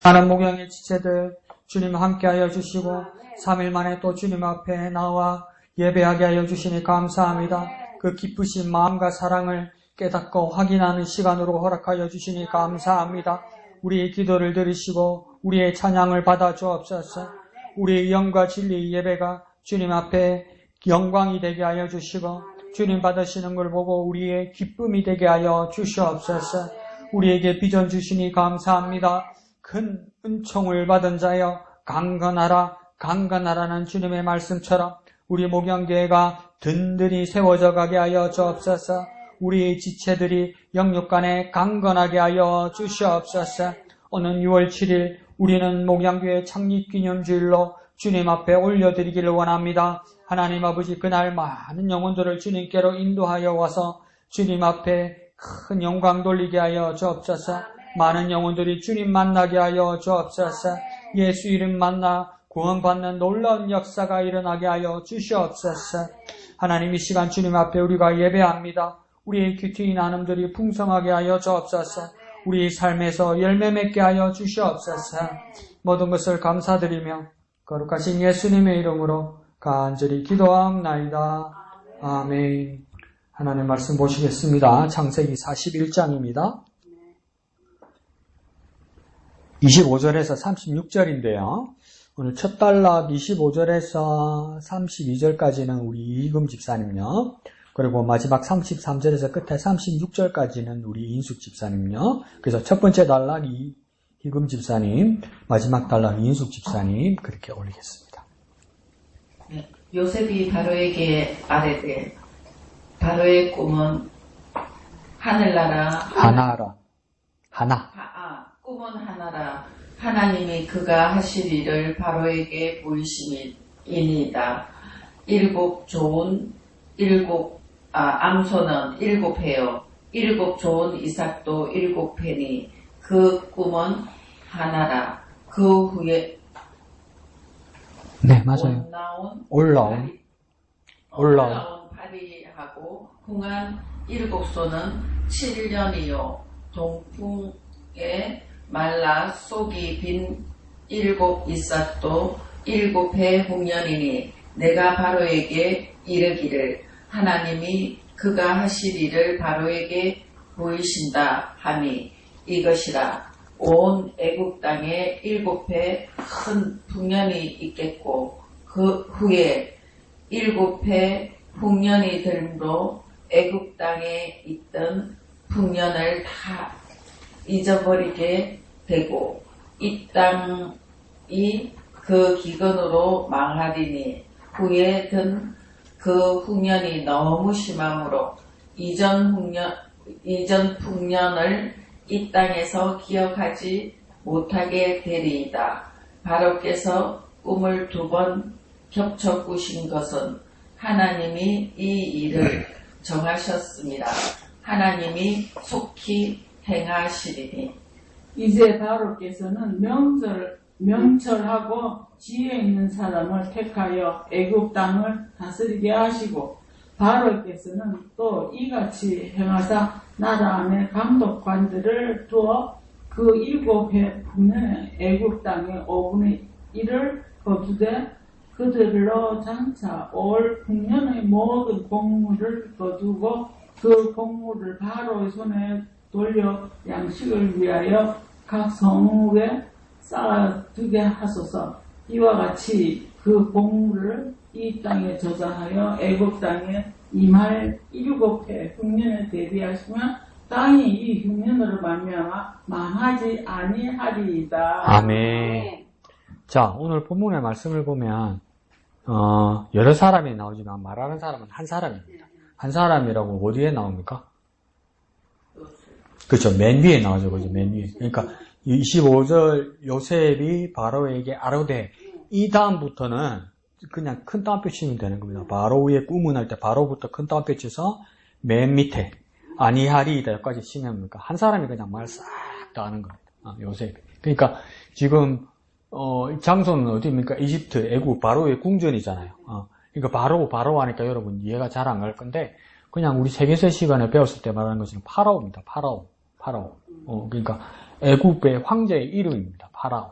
많은 목양의 지체들 주님 함께하여 주시고 3일 만에 또 주님 앞에 나와 예배하게 하여 주시니 감사합니다. 그 기쁘신 마음과 사랑을 깨닫고 확인하는 시간으로 허락하여 주시니 감사합니다. 우리의 기도를 들으시고 우리의 찬양을 받아 주옵소서. 우리의 영과 진리의 예배가 주님 앞에 영광이 되게 하여 주시고 주님 받으시는 걸 보고 우리의 기쁨이 되게 하여 주시옵소서. 우리에게 비전 주시니 감사합니다. 큰 은총을 받은 자여 강건하라 강건하라는 주님의 말씀처럼 우리 목양교회가 든든히 세워져 가게 하여 주옵소서. 우리의 지체들이 영육간에 강건하게 하여 주시옵소서. 오는 6월 7일 우리는 목양교회 창립기념주일로 주님 앞에 올려드리기를 원합니다. 하나님 아버지, 그날 많은 영혼들을 주님께로 인도하여 와서 주님 앞에 큰 영광 돌리게 하여 주옵소서. 많은 영혼들이 주님 만나게 하여 주옵소서. 예수 이름 만나 구원받는 놀라운 역사가 일어나게 하여 주시옵소서. 하나님, 이 시간 주님 앞에 우리가 예배합니다. 우리의 귀퉁이 나눔들이 풍성하게 하여 주옵소서. 우리 삶에서 열매 맺게 하여 주시옵소서. 모든 것을 감사드리며 거룩하신 예수님의 이름으로 간절히 기도하옵나이다. 아멘. 하나님 말씀 보시겠습니다. 창세기 41장입니다. 25절에서 36절인데요. 오늘 첫 단락 25절에서 32절까지는 우리 이금 집사님요. 그리고 마지막 33절에서 끝에 36절까지는 우리 인숙 집사님요. 그래서 첫 번째 단락 이금 집사님, 마지막 단락 인숙 집사님 그렇게 올리겠습니다. 네, 요셉이 바로에게 아뢰되 바로의 꿈은 하늘나라 꿈은 하나라. 하나님이 그가 하실 일을 바로에게 보이심이니이다. 암소는 7회요. 7 좋은 이삭도 7회니 그 꿈은 하나라. 그 후에 네, 맞아요. 올라온 파리하고 흥한 7소는 7년이요. 동풍에 말라 속이 빈 7 이삭도 7해 홍년이니 내가 바로에게 이르기를 하나님이 그가 하실 일을 바로에게 보이신다 함이 이것이라. 온 애굽 땅에 7해 큰 풍년이 있겠고 그 후에 7해 풍년이 들므로 애굽 땅에 있던 풍년을 다 잊어버리게 되고 이 땅이 그 기근으로 망하리니 후에 든 그 풍년이 너무 심함으로 이전 풍년을 이 땅에서 기억하지 못하게 되리이다. 바로께서 꿈을 2번 겹쳐 꾸신 것은 하나님이 이 일을 정하셨습니다. 하나님이 속히 행하시리니. 이제 바로께서는 명철하고 지혜 있는 사람을 택하여 애굽 땅을 다스리게 하시고 바로께서는 또 이같이 행하사 나라 안에 감독관들을 두어 그 7해 풍년의 애굽 땅의 5분의 1을 거두되 그들로 장차 올 풍년의 모든 곡물을 거두고 그 곡물을 바로의 손에 돌려 양식을 위하여 각 성읍에 쌓아두게 하소서. 이와 같이 그 곡물을 이 땅에 저장하여 애굽 땅에 임할 7해 흉년에 대비하시면 땅이 이 흉년으로 말미암아 망하지 아니하리이다. 아멘. 자, 오늘 본문의 말씀을 보면 여러 사람이 나오지만 말하는 사람은 한 사람입니다. 한 사람이라고 어디에 나옵니까? 그렇죠. 맨 위에 나오죠. 그죠? 맨 위에. 그러니까 25절 요셉이 바로에게 아뢰되 이 다음부터는 그냥 큰 따옴표 치면 되는 겁니다. 바로 위에 꾸문할 때 바로부터 큰 따옴표 쳐서 맨 밑에 아니하리이다 여기까지 치면 뭡니까? 한 사람이 그냥 말 싹 다 하는 겁니다. 요셉이. 그러니까 지금 장소는 어디입니까? 이집트, 애굽, 바로의 궁전이잖아요. 그러니까 바로 하니까 여러분 이해가 잘 안 갈 건데 그냥 우리 세계사 시간에 배웠을 때 말하는 것은 파라오입니다. 파라오. 그러니까 애굽의 황제의 이름입니다. 파라오.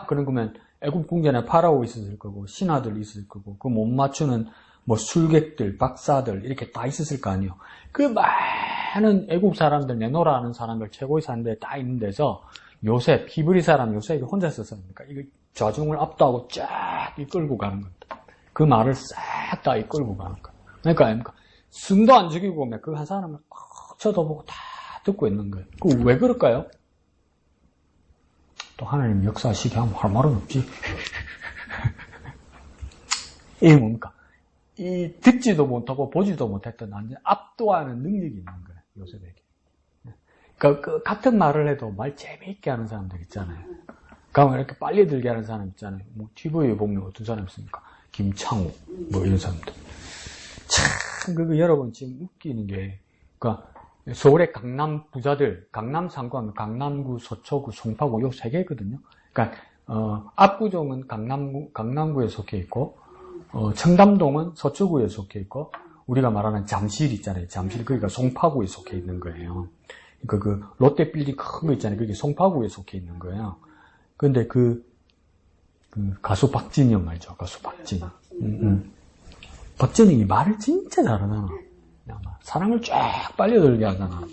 그러면 애굽 궁전에 파라오 있었을 거고, 신하들 있었을 거고, 그 못 맞추는 뭐 술객들, 박사들, 이렇게 다 있었을 거 아니에요. 그 많은 애국 사람들, 내노라 하는 사람들, 최고의 사람들 다 있는 데서 요셉, 히브리 사람 요셉이 혼자 있었으니까, 이거 좌중을 압도하고 쫙 이끌고 가는 겁니다. 그 말을 싹 다 이끌고 가는 거예요. 그러니까, 숨도 안 죽이고, 그 한 사람을 꼭 쳐다보고 다 듣고 있는 거예요. 그 왜 그럴까요? 또 하나님 역사하시게 하면 할 말은 없지. 이게 뭡니까? 이 듣지도 못하고 보지도 못했던 완전 압도하는 능력이 있는 거예요. 요셉에게. 그러니까 그 같은 말을 해도 말 재미있게 하는 사람들 있잖아요. 그러면 이렇게 빨리 들게 하는 사람 있잖아요. 뭐 TV에 보면 어떤 사람 있습니까? 김창우 뭐 이런 사람들. 참 그거 여러분 지금 웃기는 게 그러니까 서울의 강남 부자들, 강남 상권, 강남구, 서초구, 송파구 요 세 개거든요. 그러니까 압구정은 강남구에 속해 있고 청담동은 서초구에 속해 있고 우리가 말하는 잠실 있잖아요. 잠실 그러니까 송파구에 속해 있는 거예요. 그러니까 그 롯데 빌딩 큰 거 있잖아요. 그게 송파구에 속해 있는 거예요. 근데 그 가수 박진영 알죠? 가수 박진영. 박진영이 말을 진짜 잘하잖아. 사람을 쫙 빨려들게 하잖아.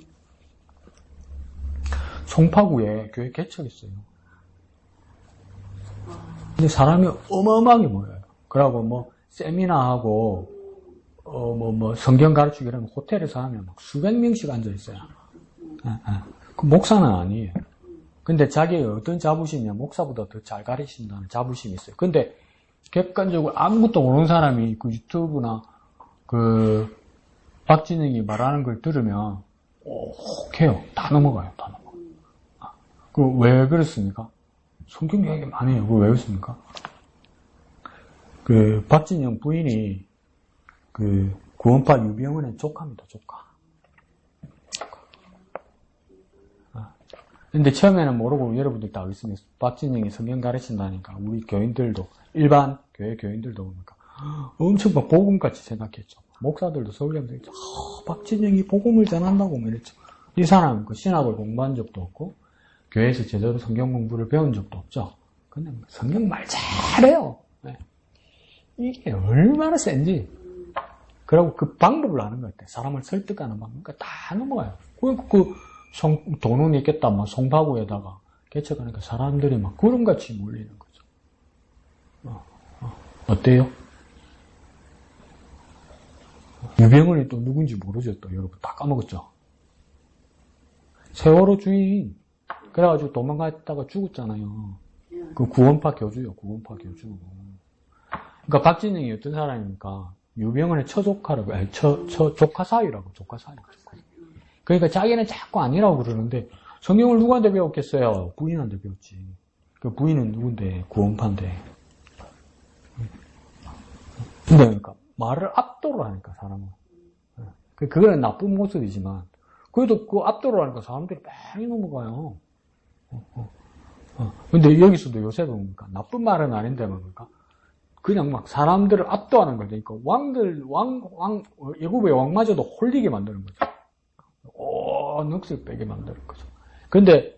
송파구에 교회 개척했어요. 근데 사람이 어마어마하게 모여요. 그러고 뭐 세미나하고 뭐 성경 가르치기 이러면 호텔에서 하면 막 수백 명씩 앉아 있어요. 그 목사는 아니에요. 근데 자기의 어떤 자부심이냐, 목사보다 더 잘 가르친다는 자부심이 있어요. 근데 객관적으로 아무것도 모르는 사람이 그 유튜브나 그 박진영이 말하는 걸 들으면 혹해요. 다 넘어가요. 다 넘어가요. 왜 그렇습니까? 성경 이야기 많이 해요. 왜 그렇습니까? 그 박진영 부인이 그 구원파 유병원의 조카입니다. 조카. 근데 처음에는 모르고 여러분들 다 알겠습니다. 박진영이 성경 가르친다니까 우리 교인들도 일반 교회 교인들도 보니까 엄청 막 복음같이 생각했죠. 목사들도 서울대면서 박진영이 복음을 전한다고 이랬죠. 이 사람은 그 신학을 공부한 적도 없고 교회에서 제대로 성경 공부를 배운 적도 없죠. 근데 성경 말 잘해요. 네. 이게 얼마나 센지. 그리고 그 방법을 아는 것 같아요. 사람을 설득하는 방법. 그러니까 다 넘어가요. 돈은 있겠다. 막 송파구에다가 개척하니까 사람들이 막 구름같이 몰리는 거죠. 어때요? 유병원이 또 누군지 모르죠. 또 여러분 다 까먹었죠. 세월호 주인. 그래가지고 도망갔다가 죽었잖아요. 그 구원파 교주요. 구원파 교주. 그러니까 박진영이 어떤 사람입니까? 유병원의 처조카라고, 조카 사위라고, 조카 사위. 그러니까 자기는 자꾸 아니라고 그러는데, 성경을 누구한테 배웠겠어요? 부인한테 배웠지. 그 부인은 누군데? 구원파인데. 근데 그러니까, 말을 압도로 하니까, 사람은. 그거는 나쁜 모습이지만, 그래도 그 압도로 하니까 사람들이 많이 넘어가요. 근데 여기서도 요새는 뭡니까? 나쁜 말은 아닌데, 뭡니까? 그냥 막 사람들을 압도하는 거죠. 그러니까 애굽의 왕마저도 홀리게 만드는 거죠. 넋을 빼게 만드는 거죠. 근데,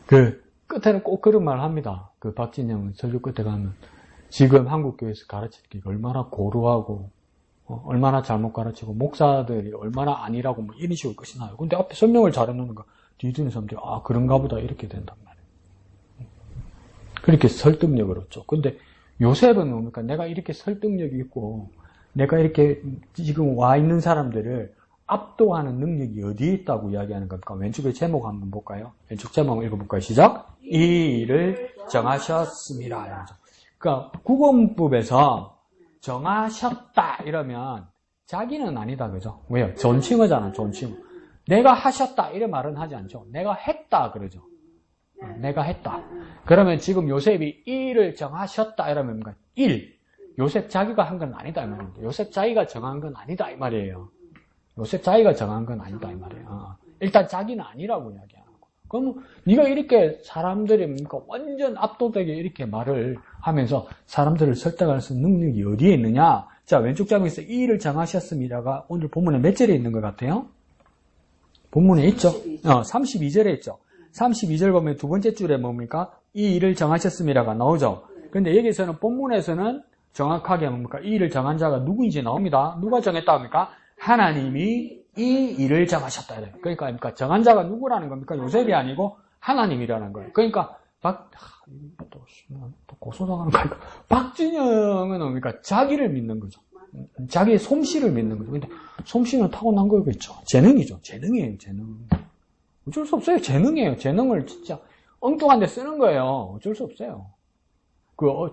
그, 끝에는 꼭 그런 말 합니다. 그 박진영 설교 끝에 가면, 지금 한국교회에서 가르치는 게 얼마나 고루하고, 얼마나 잘못 가르치고, 목사들이 얼마나 아니라고 뭐 이런 식으로 끝이 나요. 근데 앞에 설명을 잘해놓는 거, 뒤지는 사람들이, 그런가 보다, 이렇게 된단 말이에요. 그렇게 설득력을 얻죠. 근데 요셉은 뭡니까? 내가 이렇게 설득력이 있고, 내가 이렇게 지금 와 있는 사람들을 압도하는 능력이 어디에 있다고 이야기하는 겁니까? 왼쪽의 제목 한번 볼까요? 왼쪽 제목 읽어볼까요? 시작! 이 일을 정하셨습니다. 그러니까 국어문법에서 정하셨다 이러면 자기는 아니다. 그죠? 왜요? 존칭어잖아. 존칭어. 내가 하셨다 이런 말은 하지 않죠. 내가 했다 그러죠. 내가 했다. 그러면 지금 요셉이 일을 정하셨다 이러면 뭔가 요셉 자기가 한 건 아니다 이 말입니다. 요셉 자기가 정한 건 아니다 이 말이에요. 요셉 자기가 정한 건 아니다 이 말이에요. 일단 자기는 아니라고 이야기하는 거. 그럼 네가 이렇게 사람들이 뭡니까? 완전 압도되게 이렇게 말을 하면서 사람들을 설득할 수 있는 능력이 어디에 있느냐? 자, 왼쪽 장에서 이 일을 정하셨습니다가 오늘 본문에 몇 절에 있는 것 같아요? 본문에 있죠. 32절에 있죠. 32절 보면 두 번째 줄에 뭡니까? 이 일을 정하셨음이라가 나오죠. 근데 여기서는 본문에서는 정확하게 뭡니까? 이 일을 정한 자가 누구인지 나옵니다. 누가 정했다 합니까? 하나님이 이 일을 정하셨다. 그러니까 정한 자가 누구라는 겁니까? 요셉이 아니고 하나님이라는 거예요. 그러니까 또 고소당하는 거니까 박진영은 뭡니까? 자기를 믿는 거죠. 자기의 솜씨를 믿는 거죠. 근데 솜씨는 타고난 거겠죠. 재능이죠. 재능이에요. 재능. 어쩔 수 없어요. 재능이에요. 재능을 진짜 엉뚱한 데 쓰는 거예요. 어쩔 수 없어요.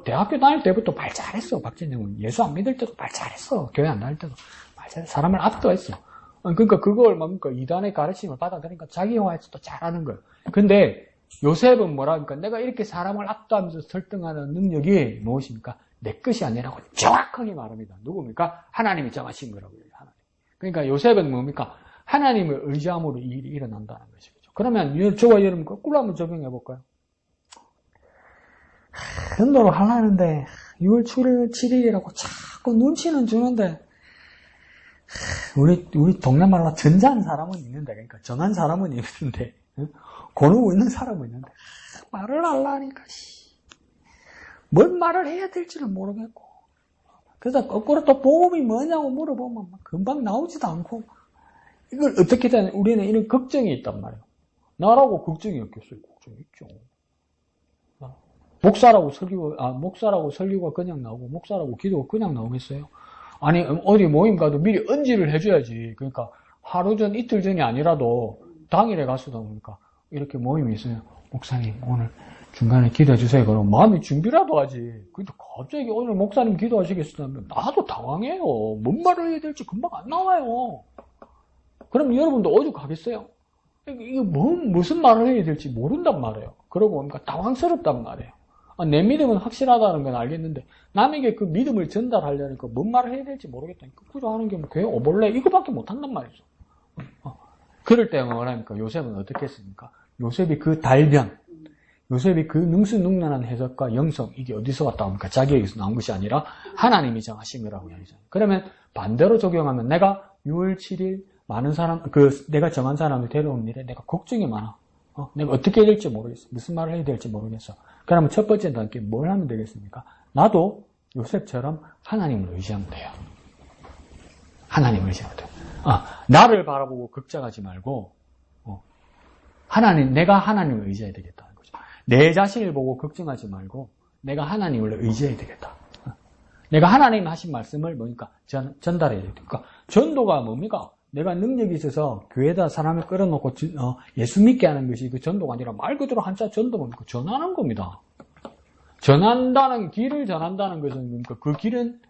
대학교 다닐 때부터 말 잘했어. 박진영은. 예수 안 믿을 때도 말 잘했어. 교회 안 다닐 때도 말 잘했어. 사람을 압도했어. 그러니까 그걸 뭡니까? 이단의 가르침을 받아들이니까 자기화해서도 잘하는 거예요. 근데 요셉은 뭐라 하니까 내가 이렇게 사람을 압도하면서 설득하는 능력이 무엇입니까? 내 것이 아니라고 정확하게 말합니다. 누굽니까? 하나님이 정하신 거라고요. 하나님. 그러니까 요셉은 뭡니까? 하나님을 의지함으로 이 일이 일어난다는 것이죠. 그러면 저와 여러분 거꾸로 한번 적용해 볼까요? 전도를 하려는데 6월 7일이라고 자꾸 눈치는 주는데 우리 동네 말로 전자한 사람은 있는데, 그러니까 전한 사람은 있는데, 고르고 있는 사람은 있는데 말을 하려니까 뭔 말을 해야 될지를 모르겠고, 그래서 거꾸로 또 복음이 뭐냐고 물어보면 금방 나오지도 않고, 이걸 어떻게 되냐, 우리는 이런 걱정이 있단 말이에요. 나라고 걱정이 없겠어요. 걱정이 있죠. 목사라고 설교가 그냥 나오고, 목사라고 기도가 그냥 나오겠어요? 아니, 어디 모임 가도 미리 언지를 해줘야지. 그러니까 하루 전, 이틀 전이 아니라도 당일에 가서도 보니까 이렇게 모임이 있어요. 목사님, 오늘 중간에 기도해 주세요. 그럼 마음이 준비라도 하지. 근데 갑자기 오늘 목사님 기도하시겠다면 나도 당황해요. 뭔 말을 해야 될지 금방 안 나와요. 그럼 여러분도 오죽하겠어요? 이게 무슨 말을 해야 될지 모른단 말이에요. 그러고 보니까 당황스럽단 말이에요. 내 믿음은 확실하다는 건 알겠는데 남에게 그 믿음을 전달하려니까 뭔 말을 해야 될지 모르겠다니까 그저 하는 게 뭐 교회 오볼래? 이거밖에 못한단 말이죠. 그럴 때 뭐라니까 요셉은 어떻게 했습니까? 요셉이 그 달변, 요셉이 그 능수능란한 해석과 영성, 이게 어디서 왔다 옵니까? 자기에게서 나온 것이 아니라 하나님이 정하신 거라고 이야기하잖아요. 그러면 반대로 적용하면 내가 6월 7일 많은 사람, 내가 정한 사람을 데려오는 일에 내가 걱정이 많아. 내가 어떻게 해야 될지 모르겠어. 무슨 말을 해야 될지 모르겠어. 그러면 첫 번째 단계 뭘 하면 되겠습니까? 나도 요셉처럼 하나님을 의지하면 돼요. 하나님을 의지하면 돼요. 나를 바라보고 걱정하지 말고 내가 하나님을 의지해야 되겠다는 거죠. 내 자신을 보고 걱정하지 말고 내가 하나님을 의지해야 되겠다. 내가 하나님 하신 말씀을 뭐니까 전달해야 되겠다. 그러니까 전도가 뭡니까? 내가 능력이 있어서 교회에다 사람을 끌어놓고 예수 믿게 하는 것이 그 전도가 아니라 말 그대로 한자 전도 뭡니까? 전하는 겁니다. 길을 전한다는 것은 뭡니까? 그 길은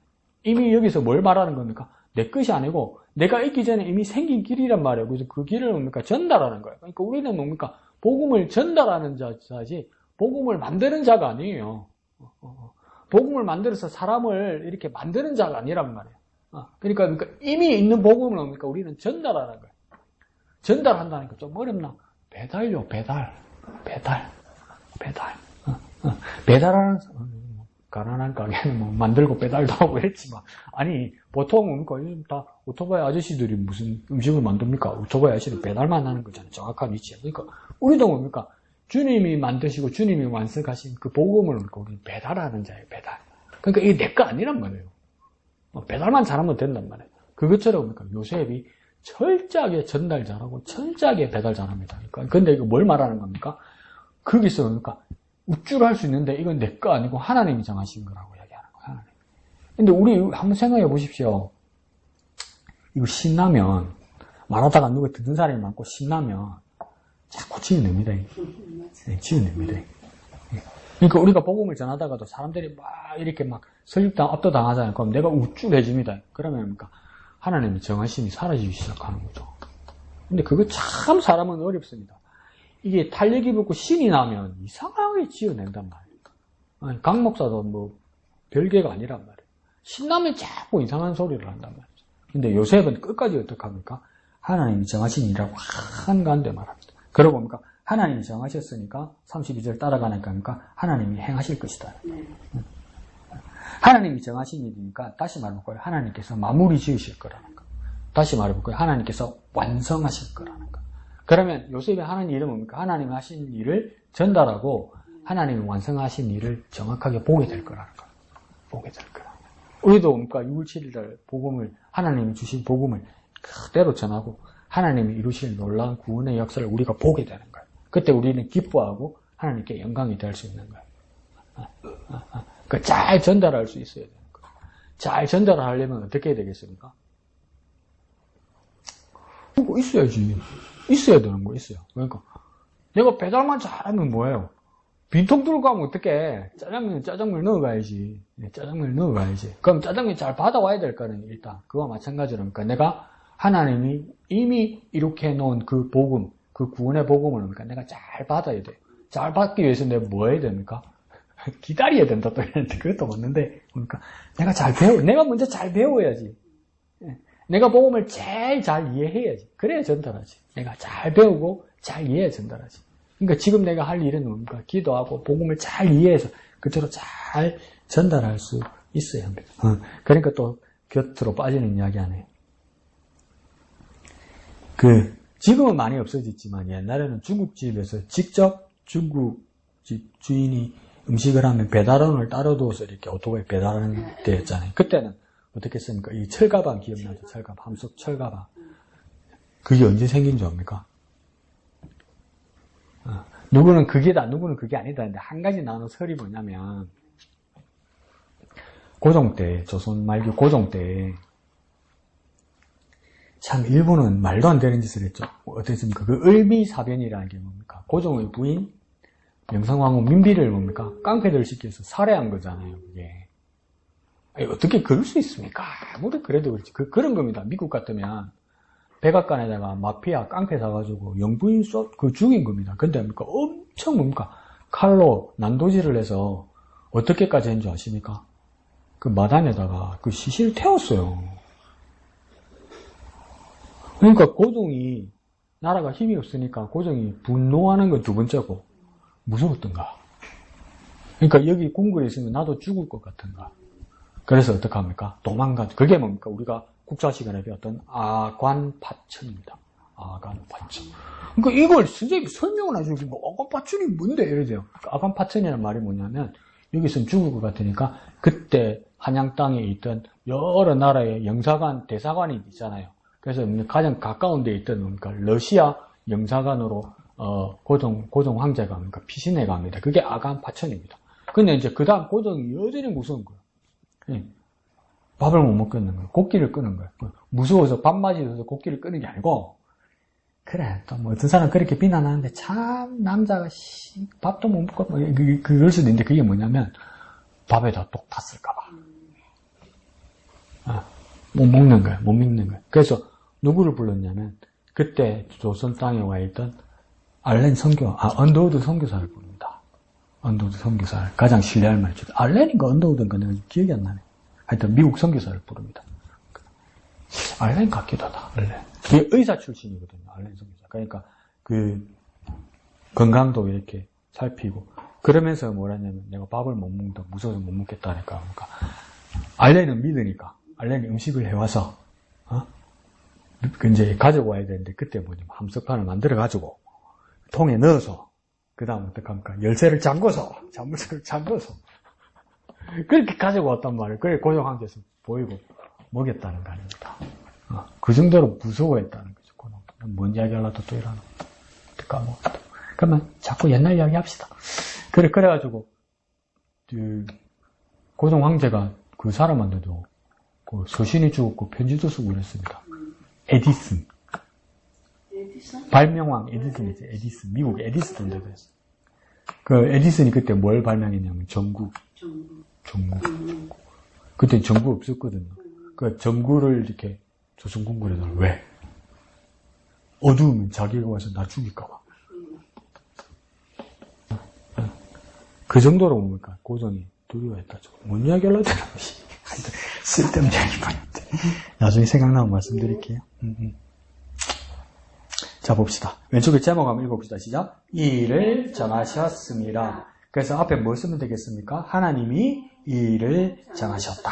이미 여기서 뭘 말하는 겁니까? 내 것이 아니고 내가 있기 전에 이미 생긴 길이란 말이에요. 그래서 그 길을 뭡니까? 전달하는 거예요. 그러니까 우리는 뭡니까? 복음을 전달하는 자지 복음을 만드는 자가 아니에요. 복음을 만들어서 사람을 이렇게 만드는 자가 아니란 말이에요. 그러니까 이미 있는 복음을 뭡니까? 우리는 전달하는 거예요. 전달한다니까 좀 어렵나? 배달요, 배달. 배달하는 가난한 가게는 뭐 만들고 배달도 하고 했지만, 아니 보통 뭡니까? 다 오토바이 아저씨들이 무슨 음식을 만듭니까? 오토바이 아저씨들 배달만 하는 거잖아요. 정확한 위치에. 그러니까 우리도 뭡니까? 주님이 만드시고 주님이 완성하신 그 복음을 우리는 배달하는 자예요. 배달. 그러니까 이게 내 거 아니란 말이에요. 배달만 잘하면 된단 말이에요. 그것처럼 뭡니까? 요셉이 철저하게 전달 잘하고 철저하게 배달 잘합니다. 그러니까 근데 이거 뭘 말하는 겁니까? 거기서 뭡니까? 우쭐할 수 있는데 이건 내 거 아니고 하나님이 정하신 거라고 이야기하는 거예요. 근데 우리 한번 생각해 보십시오. 이거 신나면 말하다가 누가 듣는 사람이 많고 신나면 자꾸 지어냅니다. 지어냅니다. 그러니까 우리가 복음을 전하다가도 사람들이 막 이렇게 막 설립당 압도당하잖아요. 그럼 내가 우쭐해집니다. 그러면 뭡니까? 하나님의 정하심이 사라지기 시작하는 거죠. 근데 그거 참 사람은 어렵습니다. 이게 탄력이 붙고 신이 나면 이상하게 지어낸단 말이에요. 강 목사도 뭐 별개가 아니란 말이에요. 신나면 자꾸 이상한 소리를 한단 말이죠. 근데 요셉은 끝까지 어떻게 합니까? 하나님이 정하신 일이라고 한가한데 말합니다. 그러고 보니까 하나님이 정하셨으니까 32절 따라가니까 하나님이 행하실 것이다. 하나님이 정하신 일이니까 다시 말해볼까요? 하나님께서 마무리 지으실 거라는 거. 다시 말해볼까요? 하나님께서 완성하실 거라는 거. 그러면 요셉이 하는 일은 뭡니까? 하나님이 하신 일을 전달하고 하나님이 완성하신 일을 정확하게 보게 될 거라는 거예요. 보게 될 거라. 우리도 뭡니까? 6월 7일날 복음을, 하나님이 주신 복음을 그대로 전하고 하나님이 이루실 놀라운 구원의 역사를 우리가 보게 되는 거예요. 그때 우리는 기뻐하고 하나님께 영광이 될 수 있는 거예요. 잘 전달할 수 있어야 되는 거예요. 잘 전달을 하려면 어떻게 해야 되겠습니까? 그거 있어야지. 있어야 되는 거 있어요. 그러니까 내가 배달만 잘하면 뭐예요? 빈통 들고 가면 어떡해? 짜장면 넣어가야지. 짜장면 넣어가야지. 그럼 짜장면 잘 받아와야 될 거는 일단 그거와 마찬가지로 그러니까 내가 하나님이 이미 이렇게 해놓은 그 복음, 그 구원의 복음을 그러니까 내가 잘 받아야 돼. 잘 받기 위해서 내가 뭐 해야 됩니까? 기다려야 된다 또 이랬는데 그것도 맞는데 그러니까 내가 먼저 잘 배워야지. 내가 복음을 제일 잘 이해해야지. 그래야 전달하지. 내가 잘 배우고 잘 이해해 전달하지. 그러니까 지금 내가 할 일은 뭡니까? 기도하고 복음을 잘 이해해서 그대로 잘 전달할 수 있어야 합니다. 그러니까 또 곁으로 빠지는 이야기 하네요. 지금은 많이 없어졌지만 옛날에는 중국집에서 직접 중국집 주인이 음식을 하면 배달원을 따로 두어서 이렇게 오토바이 배달하는 때였잖아요. 그때는 어떻게 했습니까? 이 철가방 기억나죠? 철가방, 함석 철가방. 그게 언제 생긴 줄 압니까? 누구는 그게다, 누구는 그게 아니다. 근데 한 가지 나눈 설이 뭐냐면, 고종 때, 조선 말기 고종 때, 참, 일본은 말도 안 되는 짓을 했죠. 어땠습니까? 그 을미사변이라는 게 뭡니까? 고종의 부인, 명성황후 민비를 뭡니까? 깡패들 시켜서 살해한 거잖아요, 그게. 어떻게 그럴 수 있습니까? 아무리 그래도 그렇지. 그런 겁니다. 미국 같으면, 백악관에다가 마피아 깡패 사가지고 영부인 죽인 겁니다. 근데 뭡니까? 엄청 뭡니까? 칼로 난도질을 해서 어떻게까지 했는 줄 아십니까? 그 마당에다가 그 시신을 태웠어요. 그러니까 고종이 나라가 힘이 없으니까 고종이 분노하는 건 두 번째고 무서웠던가. 그러니까 여기 궁궐에 있으면 나도 죽을 것 같은가. 그래서 어떡합니까? 도망가죠. 그게 뭡니까? 우리가 국사 시간에 배웠던 아관파천입니다. 아관파천. 그러니까 이걸 선생님이 설명을 해주고 뭐 아관파천이 뭔데? 이러세요. 아관파천이라는 말이 뭐냐면 여기서는 죽을 것 같으니까 그때 한양 땅에 있던 여러 나라의 영사관, 대사관이 있잖아요. 그래서 가장 가까운 데에 있던 뭡니까? 러시아 영사관으로 고종 황제가 뭡니까? 피신해 갑니다. 그게 아관파천입니다. 근데 이제 그 다음 고종이 여전히 무서운 거예요. 밥을 못 먹겠는 거예요. 곡기를 끄는 거예요. 무서워서 밥맛이 있어서 곡기를 끄는 게 아니고, 그래, 또 뭐 어떤 사람 그렇게 비난하는데, 참, 남자가, 밥도 못 먹고, 그럴 수도 있는데, 그게 뭐냐면, 밥에다 똑 탔을까봐. 못 먹는 거예요. 못 믿는 거예요. 그래서, 누구를 불렀냐면, 그때 조선 땅에 와 있던 알렌 언더우드 선교사를 부릅니다. 언더우드 선교사를. 가장 신뢰할 말이죠. 알렌인가 언더우드인가 내가 기억이 안 나네. 하여튼 미국 선교사를 부릅니다. 알렌 같기도 하다. 알렌. 그게 의사 출신이거든요. 알렌 선교사. 그러니까 그 건강도 이렇게 살피고 그러면서 뭐라냐면 내가 밥을 못 먹는다. 무서워서 못 먹겠다니까. 그러니까 알렌은 믿으니까 알렌이 음식을 해와서 이제 가져와야 되는데 그때 뭐냐면 함석판을 만들어 가지고 통에 넣어서 그 다음 어떡합니까? 열쇠를 잠궈서 자물쇠를 잠궈서 그렇게 가지고 왔단 말이에요. 그래 고종 황제에서 보이고 먹였다는 거 아닙니까? 그 정도로 무서워했다는 거죠. 뭔 이야기 하려다 또 이러나. 까먹었다. 그러면 자꾸 옛날 이야기 합시다. 그래가지고 그 고종 황제가 그 사람한테도 그 서신이 죽었고 편지도 쓰고 그랬습니다. 에디슨. 발명왕 에디슨이지. 에디슨. 미국 에디슨 데도 했어요. 그 에디슨이 그때 뭘 발명했냐면 전구. 그때 전구 없었거든요. 그 전구를 이렇게 조선 궁궐에다 왜? 어두우면 자기가 와서 나 죽일까봐. 그 정도로 뭡니까? 고종이 두려워했다죠. 뭔 이야기 하려고 하는 것이. 쓸데없는 이야기만 했대. 나중에 생각나면 말씀드릴게요. 자, 봅시다. 왼쪽에 제목 한번 읽어봅시다. 시작. 이 일을 정하셨습니다. 그래서 앞에 뭘 쓰면 되겠습니까? 하나님이 이 일을 정하셨다.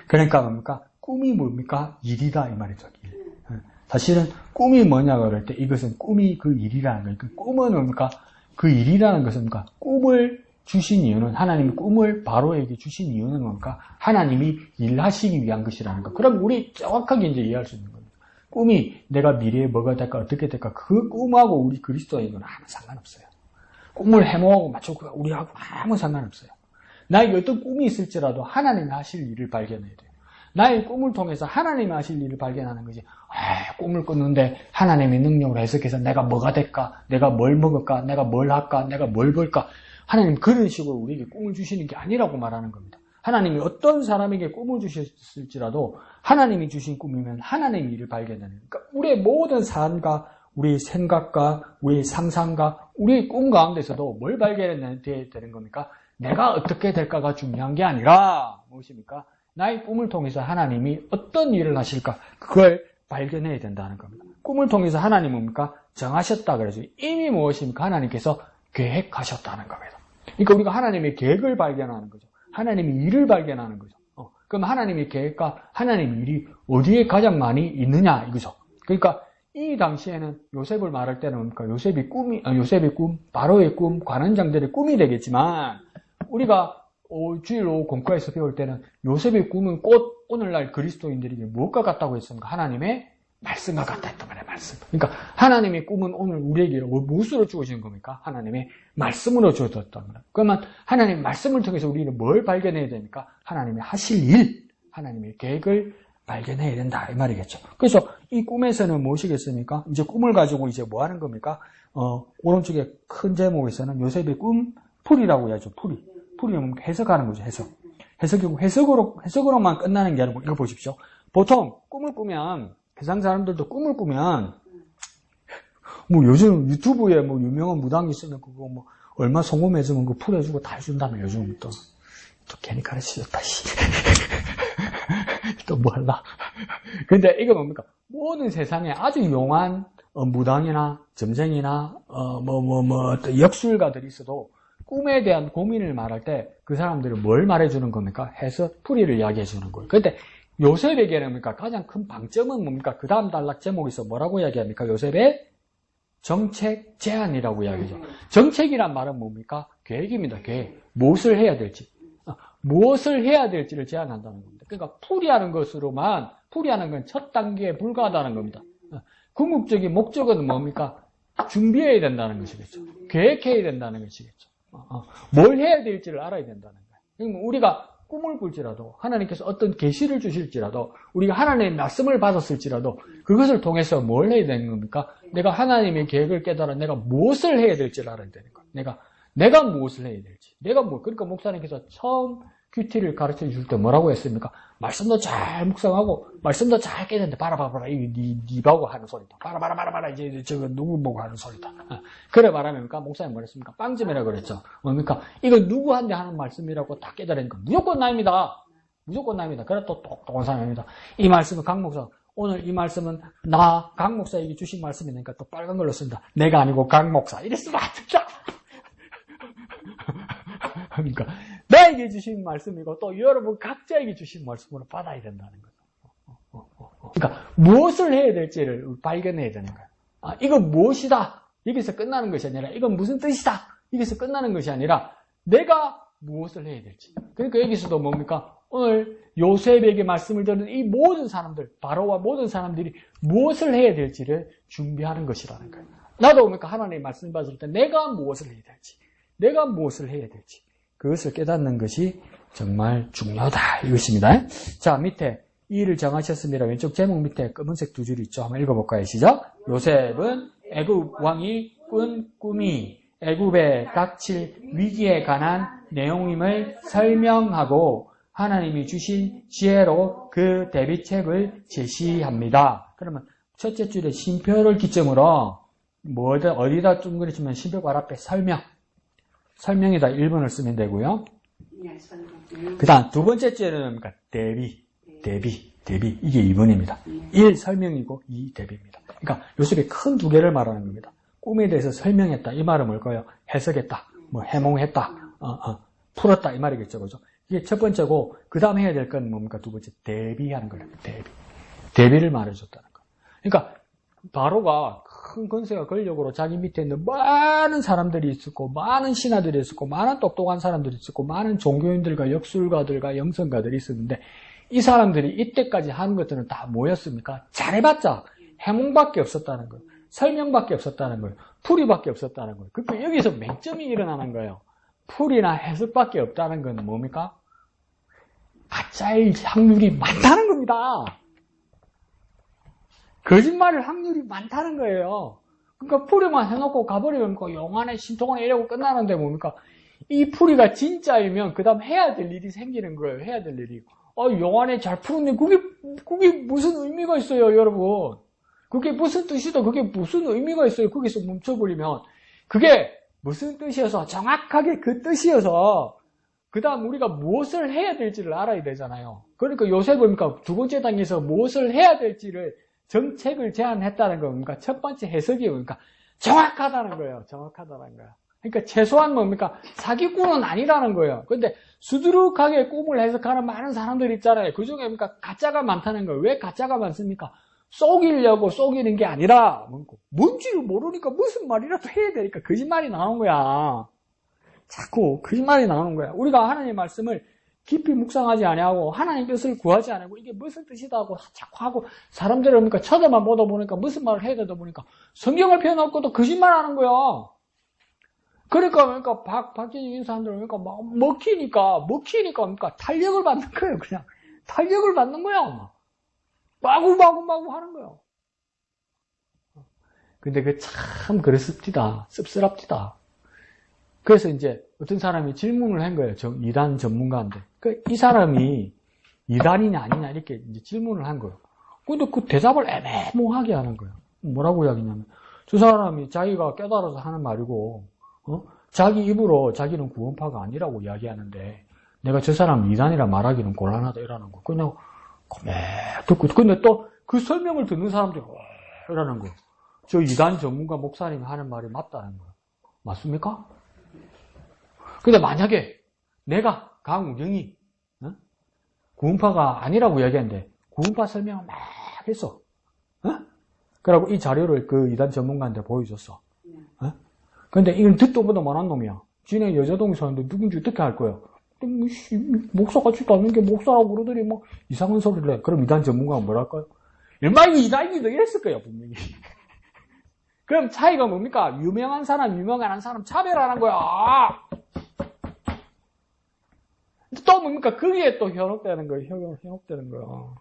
그러니까 뭡니까? 꿈이 뭡니까? 일이다 이 말이죠. 일. 사실은 꿈이 뭐냐 그럴 때 이것은 꿈이 그 일이라는 거예요. 그 꿈은 뭡니까? 그 일이라는 것은 뭡니까? 꿈을 주신 이유는, 하나님이 꿈을 바로에게 주신 이유는 뭡니까? 하나님이 일하시기 위한 것이라는 거. 그럼 우리 정확하게 이제 이해할 수 있는 겁니다. 꿈이 내가 미래에 뭐가 될까, 어떻게 될까, 그 꿈하고 우리 그리스도인은 아무 상관없어요. 꿈을 해몽하고 맞추고 우리하고 아무 상관없어요. 나에게 어떤 꿈이 있을지라도 하나님이 하실 일을 발견해야 돼요. 나의 꿈을 통해서 하나님이 하실 일을 발견하는 거지. 꿈을 꿨는데 하나님의 능력으로 해석해서 내가 뭐가 될까, 내가 뭘 먹을까, 내가 뭘 할까, 내가 뭘 볼까. 하나님 그런 식으로 우리에게 꿈을 주시는 게 아니라고 말하는 겁니다. 하나님이 어떤 사람에게 꿈을 주셨을지라도 하나님이 주신 꿈이면 하나님의 일을 발견하는 거예요. 그러니까 우리의 모든 삶과 우리의 생각과 우리의 상상과 우리의 꿈 가운데서도 뭘 발견해야 되는 겁니까? 내가 어떻게 될까가 중요한 게 아니라 무엇입니까? 나의 꿈을 통해서 하나님이 어떤 일을 하실까? 그걸 발견해야 된다는 겁니다. 꿈을 통해서 하나님은 뭡니까? 정하셨다 그래서 이미 무엇입니까? 하나님께서 계획하셨다는 겁니다. 그러니까 우리가 하나님의 계획을 발견하는 거죠. 하나님의 일을 발견하는 거죠. 그럼 하나님의 계획과 하나님의 일이 어디에 가장 많이 있느냐 이거죠. 그러니까 이 당시에는 요셉을 말할 때는 뭡니까? 요셉의 꿈, 바로의 꿈, 관원장들의 꿈이 되겠지만 우리가 주일 오후 공과에서 배울 때는 요셉의 꿈은 곧 오늘날 그리스도인들에게 무엇과 같다고 했습니까? 하나님의 말씀과 같다 했단 말이에요. 말씀. 그러니까 하나님의 꿈은 오늘 우리에게 무엇으로 주어진 겁니까? 하나님의 말씀으로 주어졌단 말이에요. 그러면 하나님의 말씀을 통해서 우리는 뭘 발견해야 됩니까? 하나님의 하실 일, 하나님의 계획을 발견해야 된다 이 말이겠죠. 그래서 이 꿈에서는 무엇이겠습니까? 이제 꿈을 가지고 이제 뭐 하는 겁니까? 오른쪽에 큰 제목에서는 요셉의 꿈 풀이라고 해야죠. 풀이는 해석하는 거죠. 해석이고 해석으로만 끝나는 게 아니고 이거 보십시오. 보통 꿈을 꾸면 세상 사람들도 꿈을 꾸면 뭐 요즘 유튜브에 뭐 유명한 무당이 있으면 그거 뭐 얼마 송금해주면 그거 풀어주고 다 해준다며 요즘 또 괜히 가르치셨다 또 뭐 할라. 근데 이거 뭡니까? 모든 세상에 아주 용한 무당이나 점쟁이나 어떤 역술가들이 있어도 꿈에 대한 고민을 말할 때 그 사람들은 뭘 말해주는 겁니까? 해석, 풀이를 이야기해주는 거예요. 근데 요셉에게는 뭡니까? 가장 큰 방점은 뭡니까? 그 다음 단락 제목에서 뭐라고 이야기합니까? 요셉의 정책 제안이라고 이야기하죠. 정책이란 말은 뭡니까? 계획입니다. 계획. 무엇을 해야 될지. 무엇을 해야 될지를 제안한다는 겁니다. 그러니까 풀이하는 건 첫 단계에 불과하다는 겁니다. 궁극적인 목적은 뭡니까? 준비해야 된다는 것이겠죠. 계획해야 된다는 것이겠죠. 뭘 해야 될지를 알아야 된다는 거예요. 그러니까 우리가 꿈을 꿀지라도 하나님께서 어떤 계시를 주실지라도 우리가 하나님의 말씀을 받았을지라도 그것을 통해서 뭘 해야 되는 겁니까? 내가 하나님의 계획을 깨달아 내가 무엇을 해야 될지를 알아야 되는 거예요. 내가 무엇을 해야 될지. 그러니까 목사님께서 처음 큐티를 가르쳐 줄 때 뭐라고 했습니까? 말씀도 잘 묵상하고 말씀도 잘 깨는데 봐라 이거 니하고 하는 소리다. 봐라 이제 저거 누구 보고 하는 소리다. 그래 말하니까 목사님 뭐랬습니까? 빵점이라 그랬죠. 뭡니까? 이거 누구한테 하는 말씀이라고 다 깨달으니까 무조건 나입니다. 그래 또 똑똑한 사람입니다. 이 말씀은 강 목사 오늘 이 말씀은 강 목사에게 주신 말씀이니까 또 빨간 걸로 쓴다. 내가 아니고 강 목사 이랬으면 안 된다. 그러니까 나에게 주신 말씀이고 또 여러분 각자에게 주신 말씀으로 받아야 된다는 거죠. 그러니까 무엇을 해야 될지를 발견해야 되는 거예요. 이건 무엇이다. 여기서 끝나는 것이 아니라 이건 무슨 뜻이다. 여기서 끝나는 것이 아니라 내가 무엇을 해야 될지. 그러니까 여기서도 뭡니까? 오늘 요셉에게 말씀을 듣는 이 모든 사람들, 바로와 모든 사람들이 무엇을 해야 될지를 준비하는 것이라는 거예요. 나도 뭡니까? 하나님의 말씀 받을 때 내가 무엇을 해야 될지. 그것을 깨닫는 것이 정말 중요하다 이것입니다. 자, 밑에 이 일을 정하셨습니다. 왼쪽 제목 밑에 검은색 두 줄이 있죠. 한번 읽어볼까요? 시작. 요셉은 애굽 왕이 꾼 꿈이 애굽에 닥칠 위기에 관한 내용임을 설명하고 하나님이 주신 지혜로 그 대비책을 제시합니다. 그러면 첫째 줄에 쉼표를 기점으로 어디다 둥그리시면 쉼표 바로 앞에 설명에다 1번을 쓰면 되고요. 그 다음 두 번째 줄은 대비. 이게 2번입니다. 1 설명이고 2 대비입니다. 그러니까 요셉이 큰 두 개를 말하는 겁니다. 꿈에 대해서 설명했다. 이 말은 뭘까요? 해석했다. 해몽했다. 풀었다. 이 말이겠죠. 그죠? 이게 첫 번째고, 그 다음 해야 될 건 뭡니까? 두 번째, 대비하는 거예요. 대비를 말해줬다는 거. 그러니까 바로가 큰 권세와 권력으로 자기 밑에 있는 많은 사람들이 있었고, 많은 신하들이 있었고, 많은 똑똑한 사람들이 있었고, 많은 종교인들과 역술가들과 영성가들이 있었는데, 이 사람들이 이때까지 하는 것들은 다 뭐였습니까? 잘해봤자 해몽밖에 없었다는 거예요. 설명밖에 없었다는 거예요. 풀이밖에 없었다는 거예요. 그러니까 여기서 맹점이 일어나는 거예요. 풀이나 해석밖에 없다는 건 뭡니까? 가짜일 확률이 많다는 겁니다. 거짓말을 확률이 많다는 거예요. 그러니까 풀이만 해놓고 가버리면 영안에 신통안에 이러고 끝나는데 뭡니까? 이 풀이가 진짜이면 그 다음 해야 될 일이 생기는 거예요. 해야 될 일이. 영안에 잘 풀었네. 그게 무슨 의미가 있어요, 여러분? 그게 무슨 뜻이다. 그게 무슨 의미가 있어요. 거기서 멈춰버리면. 그게 무슨 뜻이어서, 정확하게 그 뜻이어서, 그 다음 우리가 무엇을 해야 될지를 알아야 되잖아요. 그러니까 요셉은 그러니까 두 번째 단계에서 무엇을 해야 될지를 정책을 제안했다는 겁니까? 첫 번째 해석이 뭡니까? 정확하다는 거예요. 정확하다는 거예요. 그러니까 최소한 뭡니까? 사기꾼은 아니라는 거예요. 근데 수두룩하게 꿈을 해석하는 많은 사람들이 있잖아요. 그 중에 뭡니까? 가짜가 많다는 거예요. 왜 가짜가 많습니까? 속이려고 속이는 게 아니라 뭔지를 모르니까 무슨 말이라도 해야 되니까 거짓말이 나오는 거야. 자꾸 거짓말이 나오는 거야. 우리가 하나님의 말씀을 깊이 묵상하지 아니하고 하나님 뜻을 구하지 않고 이게 무슨 뜻이다 하고 자꾸 하고 사람들을 그러니까 쳐다만 보다 보니까 무슨 말을 해야 되다 보니까 성경을 펴놓고도 거짓말하는 거야. 그러니까 박진익 사람들은 그러니까 막 먹히니까 그러니까 탄력을 받는 거예요. 그냥 탄력을 받는 거야. 막. 마구 하는 거예요. 근데 그게 참 그랬습니다. 씁쓸합니다. 그래서 이제 어떤 사람이 질문을 한 거예요. 이단 전문가인데. 이 사람이 이단이냐 아니냐 이렇게 이제 질문을 한 거예요. 근데 그 대답을 애매모호하게 하는 거예요. 뭐라고 이야기냐면 저 사람이 자기가 깨달아서 하는 말이고 자기 입으로 자기는 구원파가 아니라고 이야기하는데 내가 저 사람 이단이라 말하기는 곤란하다 이러는 거. 그냥 듣고 근데 또 그 설명을 듣는 사람들이 이러는 거. 저 이단 전문가 목사님이 하는 말이 맞다는 거예요. 맞습니까? 근데 만약에 내가 강우경이 구원파가 아니라고 이야기하는데 구원파 설명을 막 했어. 그러고 이 자료를 그 이단 전문가한테 보여줬어. 근데 이건 듣도 보도 못한 놈이야. 지네 여자 동의사인데 누군지 어떻게 할 거야? 목사 같지도 않은 게 목사라고 그러더니 뭐 이상한 소리를 해. 그럼 이단 전문가가 뭐랄까요? 일반이 이단이도 이랬을 거예요, 분명히. 그럼 차이가 뭡니까? 유명한 사람, 유명한 안 사람 차별하는 거야. 또 뭡니까? 그게 또 현혹되는 거예요. 현혹되는 거예요.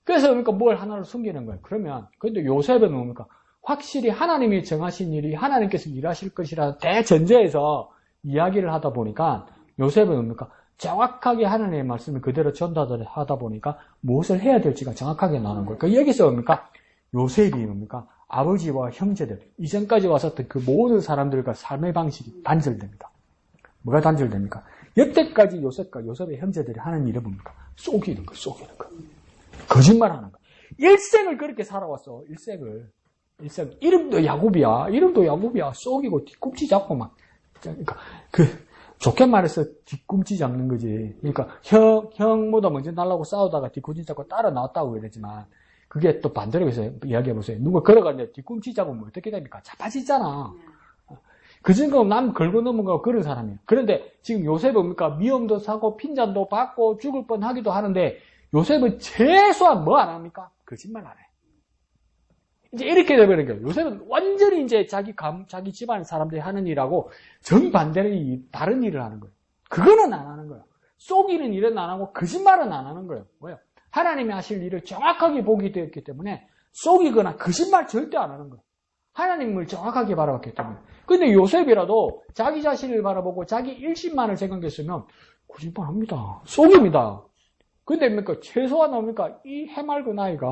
그래서 그러니까 뭘 하나를 숨기는 거예요. 그러면 근데 요셉은 뭡니까? 확실히 하나님이 정하신 일이 하나님께서 일하실 것이라 대전제에서 이야기를 하다 보니까 요셉은 뭡니까? 정확하게 하나님의 말씀을 그대로 전달하다 보니까 무엇을 해야 될지가 정확하게 나오는 거예요. 그러니까 여기서 뭡니까? 요셉이 뭡니까? 아버지와 형제들, 이전까지 왔었던 그 모든 사람들과 삶의 방식이 단절됩니다. 뭐가 단절됩니까? 여태까지 요셉의 형제들이 하는 일은 뭡니까? 속이는 거. 거짓말하는 거. 일생을 그렇게 살아왔어. 일생. 이름도 야곱이야. 속이고 뒤꿈치 잡고 막. 그러니까 좋게 말해서 뒤꿈치 잡는 거지. 그러니까 형보다 먼저 날라고 싸우다가 뒤꿈치 잡고 따라 나왔다고 이러지만 그게 또 반대로 해서 이야기해보세요. 누가 걸어가는데 뒤꿈치 잡으면 어떻게 됩니까? 자빠지잖아. 그 정도 남 걸고 넘어가고 그런 사람이에요. 그런데 지금 요셉은 뭡니까? 미움도 사고 핀잔도 받고 죽을 뻔하기도 하는데 요셉은 최소한 뭐 안 합니까? 거짓말 안 해. 이제 이렇게 되버린 거예요. 요셉은 완전히 이제 자기 집안 사람들이 하는 일하고 정반대로 다른 일을 하는 거예요. 그거는 안 하는 거예요. 속이는 일은 안 하고 거짓말은 안 하는 거예요. 뭐예요? 하나님이 하실 일을 정확하게 보게 되었기 때문에 속이거나 거짓말 절대 안 하는 거예요. 하나님을 정확하게 바라봤기 때문에. 근데 요셉이라도 자기 자신을 바라보고 자기 일심만을 생각했으면 거짓말합니다. 속입니다. 근데 뭡니까? 최소한 뭡니까? 이 해맑은 아이가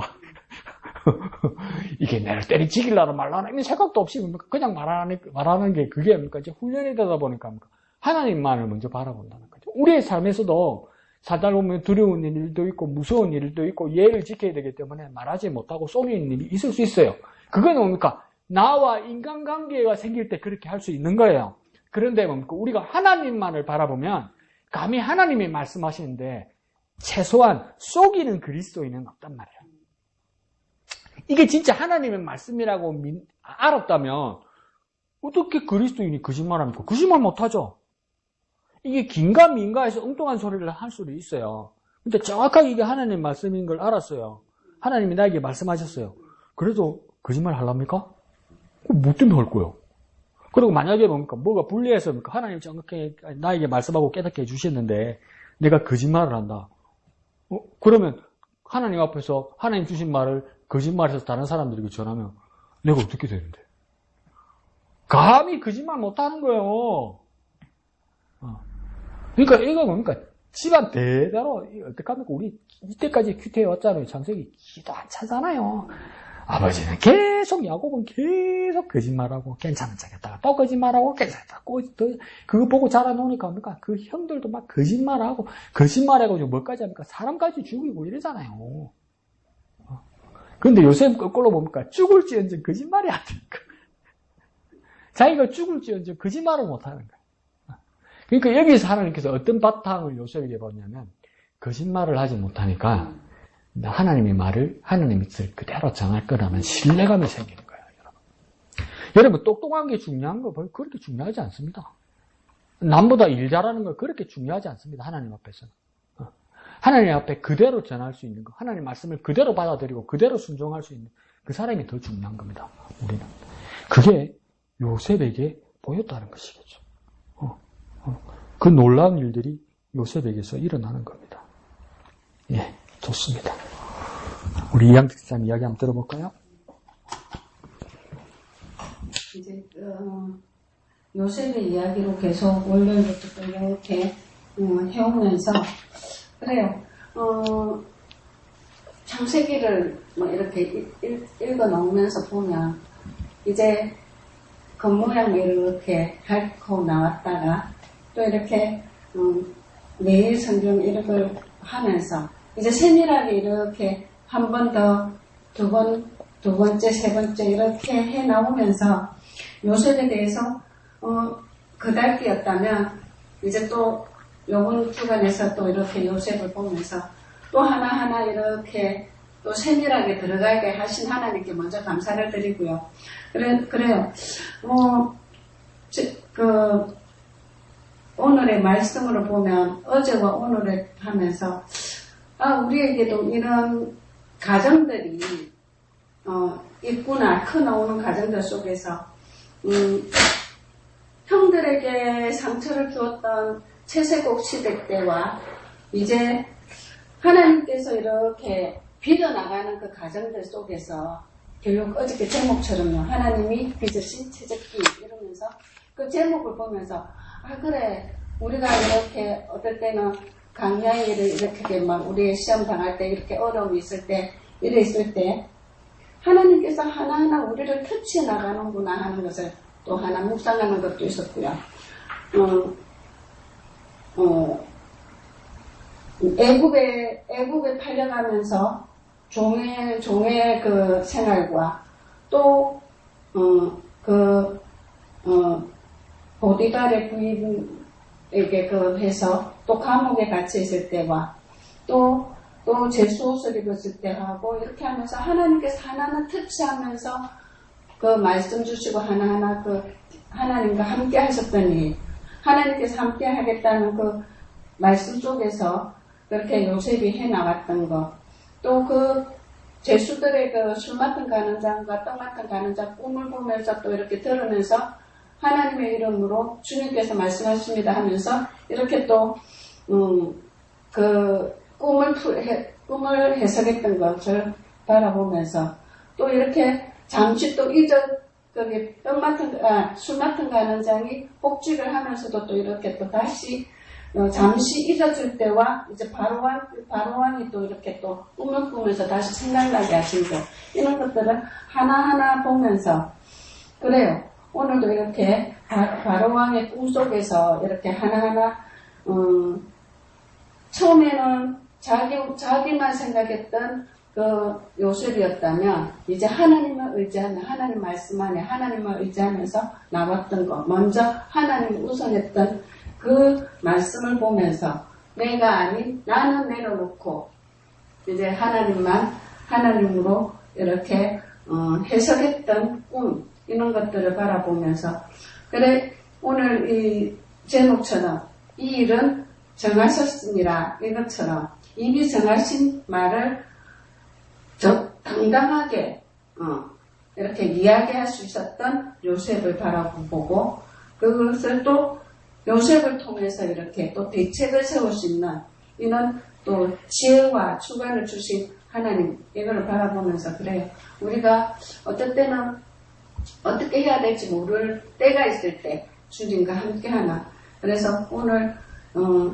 이게 내를 때리치기라나 말라나 이런 생각도 없이 뭡니까? 그냥 말하는 게 그게 뭡니까? 이제 훈련이 되다 보니까 뭡니까? 하나님만을 먼저 바라본다는 거죠. 우리의 삶에서도 살다 보면 두려운 일도 있고 무서운 일도 있고 예를 지켜야 되기 때문에 말하지 못하고 속이는 일이 있을 수 있어요. 그건 뭡니까? 나와 인간관계가 생길 때 그렇게 할 수 있는 거예요. 그런데 뭡니까? 우리가 하나님만을 바라보면 감히 하나님이 말씀하시는데 최소한 속이는 그리스도인은 없단 말이에요. 이게 진짜 하나님의 말씀이라고 알았다면 어떻게 그리스도인이 거짓말합니까? 거짓말 못하죠. 이게 긴가민가해서 엉뚱한 소리를 할 수도 있어요. 근데 정확하게 이게 하나님의 말씀인 걸 알았어요. 하나님이 나에게 말씀하셨어요. 그래도 거짓말 하랍니까? 뭐 때문에 할 거예요? 그리고 만약에 뭡니까? 뭐가 불리해서 하나님 정확하게 나에게 말씀하고 깨닫게 해주셨는데 내가 거짓말을 한다. 그러면 하나님 앞에서 하나님 주신 말을 거짓말해서 다른 사람들에게 전하면 내가 어떻게 되는데? 감히 거짓말 못하는 거예요. 그러니까 이거 뭡니까? 집안 대대로 어떡합니까? 우리 이때까지 큐티에 왔잖아요. 창세기 기도 안 차잖아요. 아버지는 계속, 야곱은 계속 거짓말하고 괜찮은 척했다가 또 거짓말하고 괜찮다. 그거 보고 자라놓으니까 뭡니까? 그 형들도 막 거짓말해가지고 뭐까지 합니까? 사람까지 죽이고 이러잖아요. 그런데 요새 거꾸로 뭡니까? 죽을지언정 거짓말이 안 되니까. 자기가 죽을지언정 거짓말을 못하는 거예요. 그러니까 여기서 하나님께서 어떤 바탕을 요셉에게 봤냐면 거짓말을 하지 못하니까 하나님의 말을 하나님의 뜻을 그대로 정할 거라면 신뢰감이 생기는 거예요. 여러분 똑똑한 게 중요한 거 그렇게 중요하지 않습니다. 남보다 일 잘하는 거 그렇게 중요하지 않습니다. 하나님 앞에서는. 하나님 앞에 그대로 전할 수 있는 거, 하나님 말씀을 그대로 받아들이고 그대로 순종할 수 있는 그 사람이 더 중요한 겁니다. 우리는. 그게 요셉에게 보였다는 것이겠죠. 그 놀라운 일들이 요셉에게서 일어나는 겁니다. 예, 좋습니다. 우리 이양택 사람 이야기 한번 들어볼까요? 이제 요셉의 이야기로 계속 월요일부터 이렇게 해오면서 그래요. 창세기를 뭐 이렇게 읽어 놓으면서 보면 이제 겉모양 이렇게 핥고 나왔다가 또 이렇게 매일 성경 읽을 하면서 이제 세밀하게 이렇게 한 번 더, 두 번째, 세 번째 이렇게 해 나오면서 요셉에 대해서 그달기였다면 이제 또 요번 주간에서 또 이렇게 요셉을 보면서 또 하나하나 이렇게 또 세밀하게 들어가게 하신 하나님께 먼저 감사를 드리고요. 그래요. 오늘의 말씀으로 보면 어제와 오늘을 하면서 우리에게도 이런 가정들이 있구나. 커나오는 가정들 속에서 형들에게 상처를 주었던 채색옥 시대 때와 이제 하나님께서 이렇게 빚어나가는 그 가정들 속에서 결국 어저께 제목처럼요. 하나님이 빚으신 채색기 이러면서 그 제목을 보면서 그래 우리가 이렇게 어떨 때는 강야일을 이렇게 막 우리의 시험 당할 때 이렇게 어려움이 있을 때 이래 있을 때 하나님께서 하나하나 우리를 터치해 나가는구나 하는 것을 또 하나 묵상하는 것도 있었고요. 애굽에 팔려가면서 종의 그 생활과 또 보디발의 부인에게 해서 또 감옥에 갇혀 있을 때와 또 제수옷을 입었을 때 하고 이렇게 하면서 하나님께서 하나하나 터치하면서 그 말씀 주시고 하나하나 하나님과 함께 하셨던 일, 하나님께서 함께 하겠다는 그 말씀 속에서 그렇게 요셉이 해나갔던 것, 또 제수들의 술 맡은 가는자과 떡 맡은 가는자 꿈을 보면서 또 이렇게 들으면서 하나님의 이름으로 주님께서 말씀하십니다 하면서 이렇게 또 꿈을 해석했던 것을 바라보면서 또 이렇게 잠시 또 술 맡은 가는 장이 복직을 하면서도 또 이렇게 또 다시 잠시 잊어질 때와 이제 바로왕이 또 이렇게 또 꿈을 꾸면서 다시 생각나게 하신 것 이런 것들을 하나하나 보면서 그래요. 오늘도 이렇게 바로왕의 꿈속에서 이렇게 하나하나 처음에는 자기만 생각했던 그 요셉이었다면 이제 하나님을 의지하며 하나님 말씀 안에 하나님을 의지하면서 나왔던 것 먼저 하나님을 우선했던 그 말씀을 보면서 내가 아닌 나는 내려놓고 이제 하나님으로 이렇게 해석했던 꿈 이런 것들을 바라보면서 그래 오늘 이 제목처럼 이 일은 정하셨습니다. 이것처럼 이미 정하신 말을 당당하게 이렇게 이야기할 수 있었던 요셉을 바라보고 그것을 또 요셉을 통해서 이렇게 또 대책을 세울 수 있는 이런 또 지혜와 주관을 주신 하나님 이거를 바라보면서 그래요. 우리가 어떨 때는 어떻게 해야 될지 모를 때가 있을 때 주님과 함께 하나. 그래서 오늘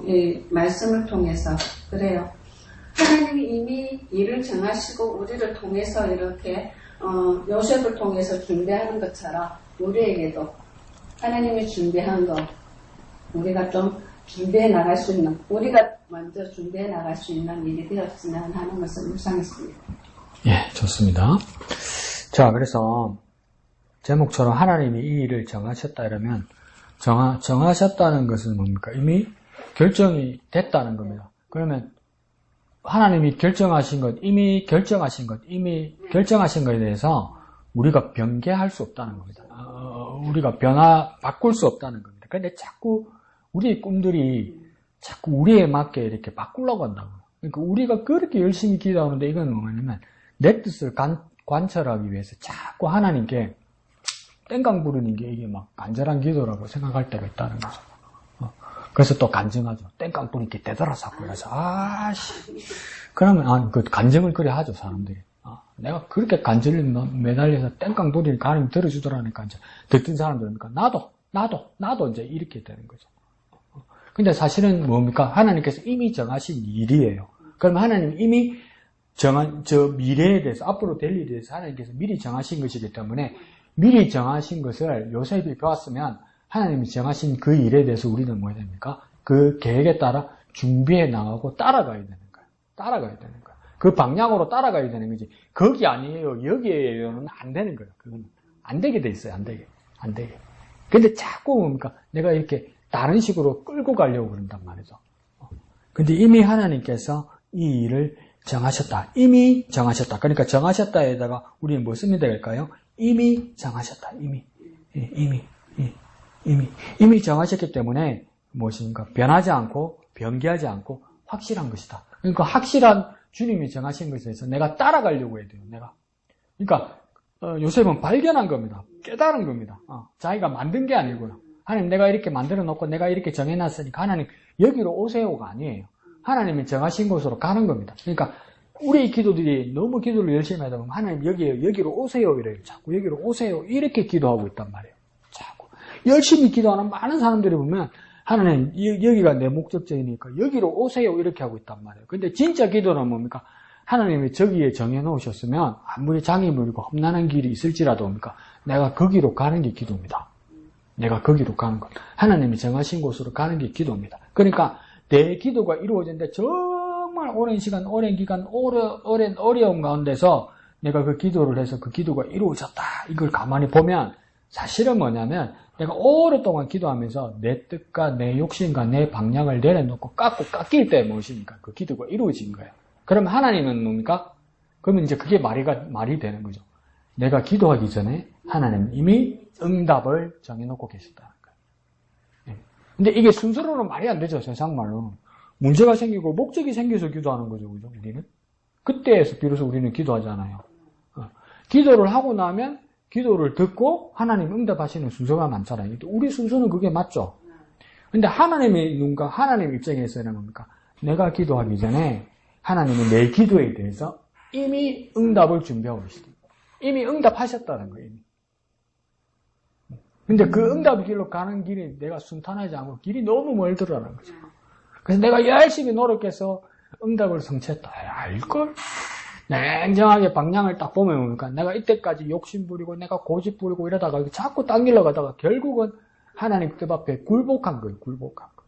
이 말씀을 통해서 그래요. 하나님이 이미 일을 정하시고 우리를 통해서 이렇게 요셉을 통해서 준비하는 것처럼 우리에게도 하나님이 준비한 거 우리가 좀 준비해 나갈 수 있는 우리가 먼저 준비해 나갈 수 있는 일이 되었으면 하는 것을 묵상했습니다. 예, 좋습니다. 자, 그래서 제목처럼 하나님이 이 일을 정하셨다 이러면 정하셨다는 것은 뭡니까? 이미 결정이 됐다는 겁니다. 그러면 하나님이 결정하신 것, 이미 결정하신 것에 대해서 우리가 변개할 수 없다는 겁니다. 우리가 바꿀 수 없다는 겁니다. 그런데 자꾸 우리의 꿈들이 자꾸 우리에 맞게 이렇게 바꾸려고 한다고. 그러니까 우리가 그렇게 열심히 기도하는데 이건 뭐냐면 내 뜻을 관철하기 위해서 자꾸 하나님께 땡깡 부르는 게 이게 막 간절한 기도라고 생각할 때가 있다는 거죠. 그래서 또 간증하죠. 땡깡 부르니까 되더라 자꾸. 그래서 그러면 그 간증을 그래 하죠 사람들이. 내가 그렇게 간절히 매달려서 땡깡 부르니까 하나님 들어주더라니까 이제 듣던 사람들이니까 나도 이제 이렇게 되는 거죠. 근데 사실은 뭡니까? 하나님께서 이미 정하신 일이에요. 그러면 하나님 이미 정한 저 미래에 대해서 앞으로 될 일에 대해서 하나님께서 미리 정하신 것이기 때문에 미리 정하신 것을 요셉이 배웠으면 하나님이 정하신 그 일에 대해서 우리는 뭐 해야 됩니까? 그 계획에 따라 준비해 나가고 따라가야 되는 거예요. 따라가야 되는 거예요. 그 방향으로 따라가야 되는 거지. 거기 아니에요. 여기에요는 안 되는 거예요. 그건 안 되게 돼 있어요. 안 되게. 근데 자꾸 뭡니까? 내가 이렇게 다른 식으로 끌고 가려고 그런단 말이죠. 근데 이미 하나님께서 이 일을 정하셨다. 이미 정하셨다. 그러니까 정하셨다에다가 우리는 뭐 쓰면 될까요? 이미 정하셨다. 이미 정하셨기 때문에 무엇인가 변하지 않고 변개하지 않고 확실한 것이다. 그러니까 확실한 주님이 정하신 것에 대해서 내가 따라가려고 해야 돼요. 그러니까 요셉은 발견한 겁니다. 깨달은 겁니다. 자기가 만든 게 아니고요. 하나님 내가 이렇게 만들어 놓고 내가 이렇게 정해놨으니까 하나님 여기로 오세요가 아니에요. 하나님이 정하신 곳으로 가는 겁니다. 그러니까 우리 기도들이 너무 기도를 열심히 하다 보면 하나님 여기로 오세요 이래요. 자꾸 여기로 오세요 이렇게 기도하고 있단 말이에요. 자꾸 열심히 기도하는 많은 사람들이 보면 하나님 여기가 내 목적지이니까 여기로 오세요 이렇게 하고 있단 말이에요. 근데 진짜 기도는 뭡니까? 하나님이 저기에 정해놓으셨으면 아무리 장애물이고 험난한 길이 있을지라도 뭡니까? 내가 거기로 가는 게 기도입니다. 내가 거기로 가는 것. 하나님이 정하신 곳으로 가는 게 기도입니다. 그러니까 내 기도가 이루어졌는데 정말 오랜 시간, 오랜 기간, 오랜 어려움 가운데서 내가 그 기도를 해서 그 기도가 이루어졌다. 이걸 가만히 보면 사실은 뭐냐면 내가 오랫동안 기도하면서 내 뜻과 내 욕심과 내 방향을 내려놓고 깎일 때 무엇입니까? 그 기도가 이루어진 거예요. 그러면 하나님은 뭡니까? 그러면 이제 그게 말이 되는 거죠. 내가 기도하기 전에 하나님 이미 응답을 정해놓고 계셨다는 거예요. 근데 이게 순서로는 말이 안 되죠. 세상 말로는. 문제가 생기고 목적이 생겨서 기도하는 거죠. 그죠? 우리는. 그때에서 비로소 우리는 기도하잖아요. 기도를 하고 나면 기도를 듣고 하나님 응답하시는 순서가 많잖아요. 우리 순서는 그게 맞죠. 근데 하나님의 눈과 하나님 입장에서는 뭡니까? 내가 기도하기 전에 하나님은 내 기도에 대해서 이미 응답을 준비하고 계시다. 이미 응답하셨다는 거예요. 이미. 근데 그 응답의 길로 가는 길이 내가 순탄하지 않고 길이 너무 멀더라는 거죠. 그래서 내가 열심히 노력해서 응답을 성취했다. 알걸? 냉정하게 방향을 딱 보면 뭡니까? 내가 이때까지 욕심 부리고 내가 고집 부리고 이러다가 자꾸 당길러 가다가 결국은 하나님 뜻 앞에 굴복한 거예요. 굴복한 거.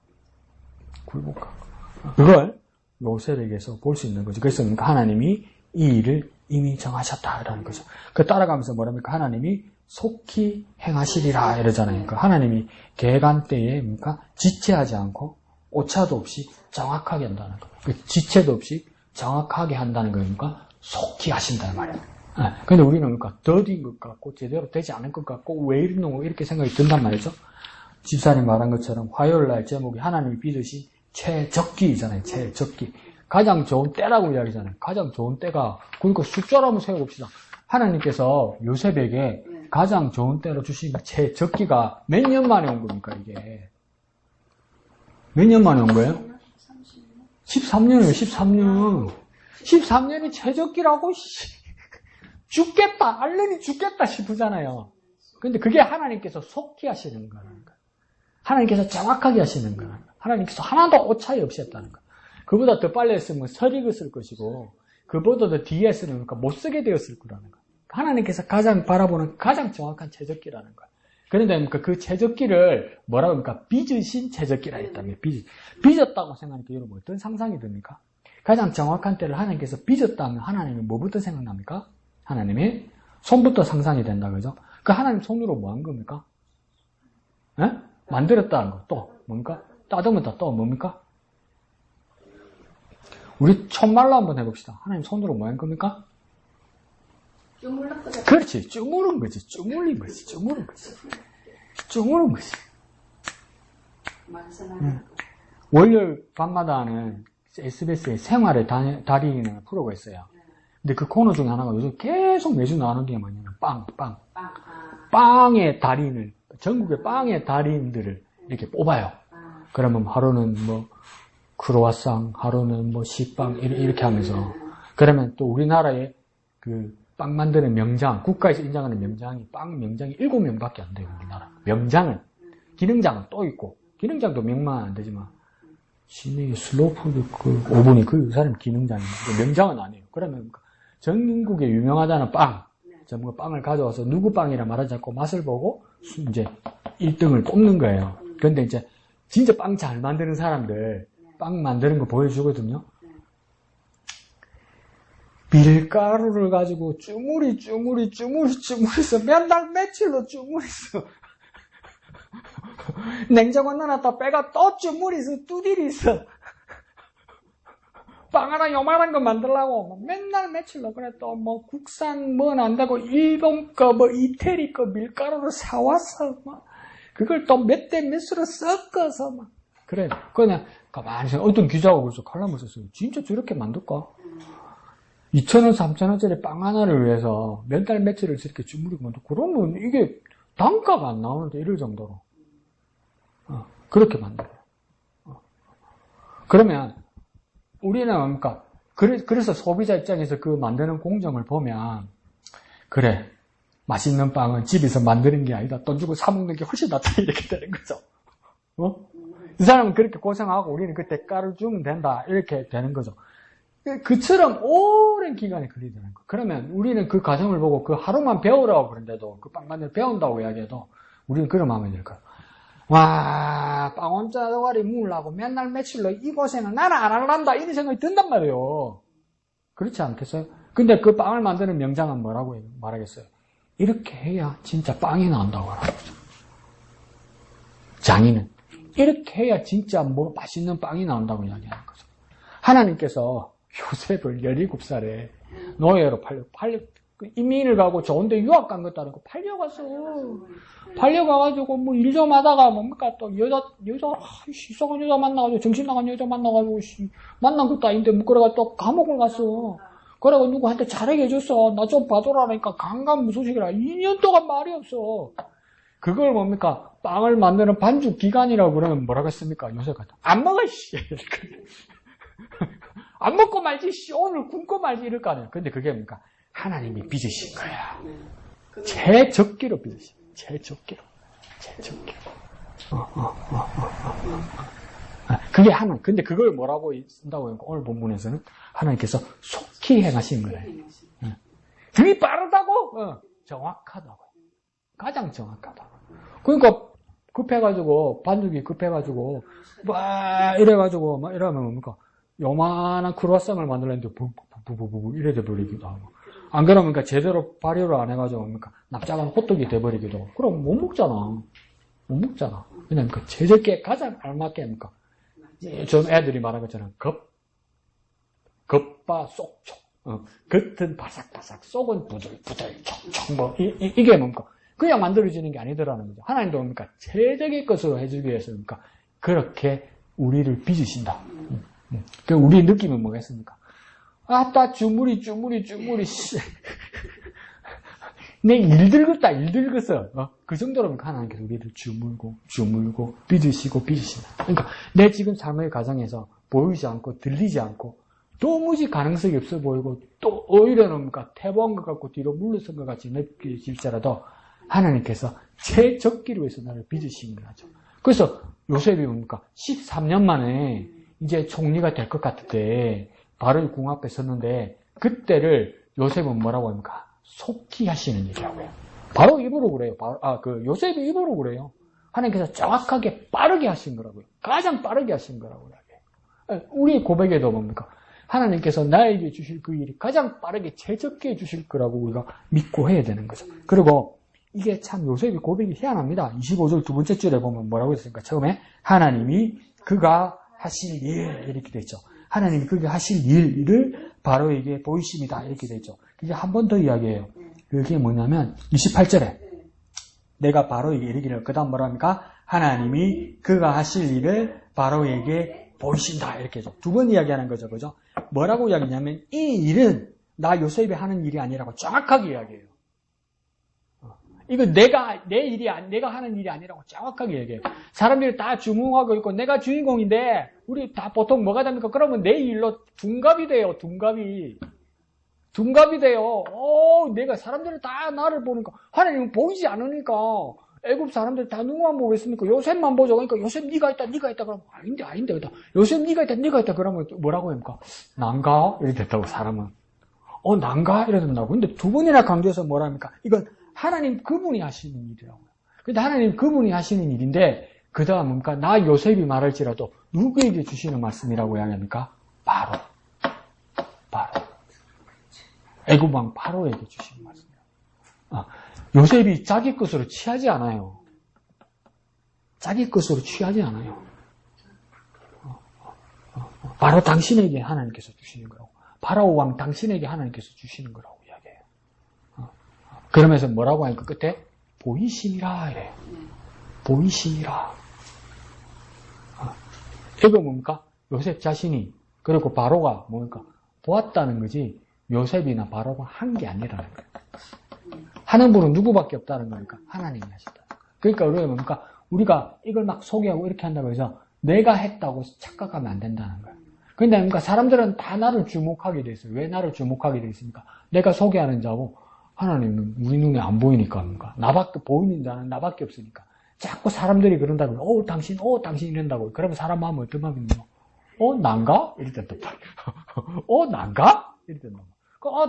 그걸 요셉에게서 볼 수 있는 거죠. 그래서 하나님이 이 일을 이미 정하셨다라는 거죠. 그 따라가면서 뭐랍니까? 하나님이 속히 행하시리라 이러잖아요. 그러니까 하나님이 계획한 때에 그러니까 지체하지 않고 오차도 없이 정확하게 한다는 거예요. 지체도 없이 정확하게 한다는 거니까 속히 하신다는 말이에요. 근데 우리는 그러니까 더딘 것 같고, 제대로 되지 않은 것 같고, 왜 이러노? 이렇게 생각이 든단 말이죠. 집사님 말한 것처럼 화요일 날 제목이 하나님이 빚으신 최적기잖아요. 최적기. 가장 좋은 때라고 이야기잖아요. 가장 좋은 때가, 그러니까 숫자로 한번 세워봅시다. 하나님께서 요셉에게 가장 좋은 때로 주신 최적기가 몇 년 만에 온 겁니까, 이게? 몇 년 만에 온 거예요? 13년이에요, 13년. 13년이 최적기라고, 죽겠다, 알른이 죽겠다 싶으잖아요. 근데 그게 하나님께서 속히 하시는 거라니까. 하나님께서 정확하게 하시는 거라니까. 하나님께서 하나도 오차이 없이 했다는 거. 그보다 더 빨리 했으면 설익었을 것이고, 그보다 더 뒤에 했으면 그러니까 못 쓰게 되었을 거라는 거. 하나님께서 가장 바라보는 가장 정확한 최적기라는 거예요. 그런데 그 최적기를 뭐라고 합니까? 빚으신 최적기라 했다며. 빚었다고 생각하니까 여러분 어떤 상상이 듭니까? 가장 정확한 때를 하나님께서 빚었다면 하나님이 뭐부터 생각납니까? 하나님이 손부터 상상이 된다, 그죠? 그 하나님 손으로 뭐 한 겁니까? 에? 만들었다는 거. 또 뭡니까? 따듬었다. 또 뭡니까? 우리 첫말로 한번 해봅시다. 하나님 손으로 뭐 한 겁니까? 그렇지. 쭈무른 거지. 쭈물린 거지. 쭈무른 거지. 쭈무른 거지. 월요일 밤마다 하는 SBS의 생활의 달인을 프로가 있어요. 근데 그 코너 중에 하나가 요즘 계속 매주 나오는 게 뭐냐면 빵의 달인을, 전국의 빵의 달인들을 이렇게 뽑아요. 그러면 하루는 뭐 크로와상, 하루는 뭐 식빵 이렇게 하면서, 그러면 또 우리나라의 그 빵 만드는 명장, 국가에서 인정하는 명장이, 빵 명장이 7명밖에 안 돼요, 우리나라. 명장은. 기능장은 또 있고, 기능장도 명만 안 되지만, 진의 슬로푸드 그 오븐이 그 사람 기능장인데, 명장은 아니에요. 그러면 전국에 유명하다는 빵, 전부 빵을 가져와서 누구 빵이라 말하지 않고 맛을 보고, 이제 1등을 뽑는 거예요. 그런데 이제, 진짜 빵 잘 만드는 사람들, 빵 만드는 거 보여주거든요. 밀가루를 가지고 쭈무리서 맨날 며칠로 쭈무리서 냉장고 넣어놨다 빼가 또 쭈무리서 두드리서 빵 하나 요만한 거 만들려고 맨날 며칠로 그래 또 뭐 국산 뭐는 안 되고 일본 거 뭐 이태리 거 밀가루를 사와서 막 그걸 또 몇 대 몇으로 섞어서 막 그래 그냥 가만히 생각 어떤 기자가 그래서 칼럼을 썼어요. 진짜 저렇게 만들까? 2,000원, 3,000원짜리 빵 하나를 위해서 몇 달 며칠을 저렇게 주무르고 만들고 그러면 이게 단가가 안 나오는데 이럴 정도로 그렇게 만들어요. 그러면 우리는 뭡니까? 그래서 소비자 입장에서 그 만드는 공정을 보면 그래 맛있는 빵은 집에서 만드는 게 아니다. 돈 주고 사 먹는 게 훨씬 낫다 이렇게 되는 거죠. 이 사람은 그렇게 고생하고 우리는 그 대가를 주면 된다 이렇게 되는 거죠. 그처럼 오랜 기간이 걸리더라는 거. 그러면 우리는 그 과정을 보고 그 하루만 배우라고 그런데도 그 빵 만들 배운다고 이야기해도 우리는 그런 마음이 들 거야. 와, 빵 혼자 동아리 먹으려고 맨날 며칠로 이 고생을 나는 안 할란다 이런 생각이 든단 말이에요. 그렇지 않겠어요? 근데 그 빵을 만드는 명장은 뭐라고 말하겠어요? 이렇게 해야 진짜 빵이 나온다고 하는 거죠. 장인은 이렇게 해야 진짜 뭐 맛있는 빵이 나온다고 이야기하는 거죠. 하나님께서 요셉을 17살에 노예로 이민을 가고 좋은데 유학 간 것도 아니고 팔려가가지고 뭐 일 좀 하다가 뭡니까 또 여자 이상한 여자 만나가지고 정신 나간 여자 만나가지고 만난 것도 아닌데 뭐 그래가 또 감옥을 갔어. 그래가 누구한테 잘하게 해줬어. 나 좀 봐줘라니까 강간무소식이라 2년 동안 말이 없어. 그걸 뭡니까 빵을 만드는 반죽 기간이라고 그러면 뭐라고 했습니까? 요셉 같은 안 먹어 씨. 안 먹고 말지, 오늘 굶고 말지, 이럴 거 아니에요. 근데 그게 뭡니까? 하나님이 빚으신 거야. 최적기로 빚으신 거야. 최적기로. 그게 근데 그걸 뭐라고 쓴다고 해요? 오늘 본문에서는 하나님께서 속히 행하신 거예요. 그게 빠르다고? 정확하다고. 가장 정확하다고. 그러니까 급해가지고, 반죽이 급해가지고, 막 이래가지고, 막 이러면 뭡니까? 요만한 크루아상을 만들려는데 부부부부 이래 돼버리기도 하고 안 그러면 그러니까 제대로 발효를 안 해가지고 뭡니까 납작한 호떡이 돼버리기도 하고 그럼 못 먹잖아. 그냥 그 제적기에 가장 알맞게 좀 애들이 말한 것처럼 겉바 속촉 겉은 바삭바삭, 속은 부들부들, 촉촉, 뭐, 이게 뭡니까? 그냥 만들어지는 게 아니더라는 거죠. 하나님도 뭡니까? 최적의 것으로 해주기 위해서, 뭡니까? 그렇게 우리를 빚으신다. 그 우리의 느낌은 뭐겠습니까? 아따, 주무리, 씨. 내 일들었어. 그 정도로 하나님께서 우리를 주물고, 빚으신다. 그러니까, 내 지금 삶의 가정에서 보이지 않고, 들리지 않고, 도무지 가능성이 없어 보이고, 또 오히려 뭡니까? 태보한 것 같고, 뒤로 물러선 것 같이 느껴질지라도, 하나님께서 최적기를 위해서 나를 빚으신 거죠. 그래서 요셉이 뭡니까? 13년 만에 이제 총리가 될 것 같을 때, 바로 궁 앞에 섰는데, 그때를 요셉은 뭐라고 합니까? 속히 하시는 일이라고요. 바로 입으로 그래요. 요셉이 입으로 그래요. 하나님께서 정확하게 빠르게 하신 거라고요. 가장 빠르게 하신 거라고요. 우리 고백에도 뭡니까? 하나님께서 나에게 주실 그 일이 가장 빠르게 최적게 주실 거라고 우리가 믿고 해야 되는 거죠. 그리고 이게 참 요셉이 고백이 희한합니다. 25절 두 번째 줄에 보면 뭐라고 했습니까? 처음에 하나님이 그가 하실 일 이렇게 돼 있죠. 하나님이 그가 하실 일을 바로에게 보이십니다. 이렇게 돼 있죠. 이제 한 번 더 이야기해요. 그게 뭐냐면 28절에 내가 바로에게 이르기를 그 다음 뭐라 합니까? 하나님이 그가 하실 일을 바로에게 보이신다. 이렇게 해죠. 두 번 이야기하는 거죠. 그죠? 뭐라고 이야기냐면 이 일은 나 요셉이 하는 일이 아니라고 정확하게 이야기해요. 이거 내가 하는 일이 아니라고 정확하게 얘기해요. 사람들이 다 주목하고 있고 내가 주인공인데 우리 다 보통 뭐가 됩니까? 그러면 내 일로 둔갑이 돼요. 둔갑이 돼요. 내가 사람들이 다 나를 보니까 하나님은 보이지 않으니까 애굽 사람들 다 누구만 보고 있습니까? 요셉만 보죠. 그러니까 요셉 네가 있다 그러면 아닌데 요셉 네가 있다 그러면 뭐라고 합니까? 난가? 이렇게 됐다고 사람은. 난가? 이래 된다고. 근데 두 번이나 강조해서 뭐라 합니까? 이건 하나님 그분이 하시는 일이라고요. 근데 하나님 그분이 하시는 일인데 그 다음 뭡니까? 나 요셉이 말할지라도 누구에게 주시는 말씀이라고 이야기합니까? 바로 애굽 왕 바로에게 주시는 말씀이에요. 요셉이 자기 것으로 취하지 않아요. 바로 당신에게 하나님께서 주시는 거라고. 바라오 왕 당신에게 하나님께서 주시는 거라고 이야기해요. 그러면서 뭐라고 하니까 끝에 보이심이라 이래요. 보이심이라. 이거 뭡니까? 요셉 자신이 그리고 바로가 뭡니까? 보았다는 거지 요셉이나 바로가 한 게 아니라는 거예요. 하는 분은 누구밖에 없다는 거니까 하나님이 하셨다. 그러니까 우리가 뭡니까? 우리가 이걸 막 소개하고 이렇게 한다고 해서 내가 했다고 착각하면 안 된다는 거예요. 그런데 그러니까 사람들은 다 나를 주목하게 돼 있어요. 왜 나를 주목하게 돼 있습니까? 내가 소개하는 자고 하나님은 우리 눈에 안 보이니까 합니까? 나밖에 보이는 자는 나밖에 없으니까. 자꾸 사람들이 그런다고 당신 이런다고. 그러면 사람 마음은 어떤 마음이냐? 난가? 이럴 때 또 난가? 이럴 때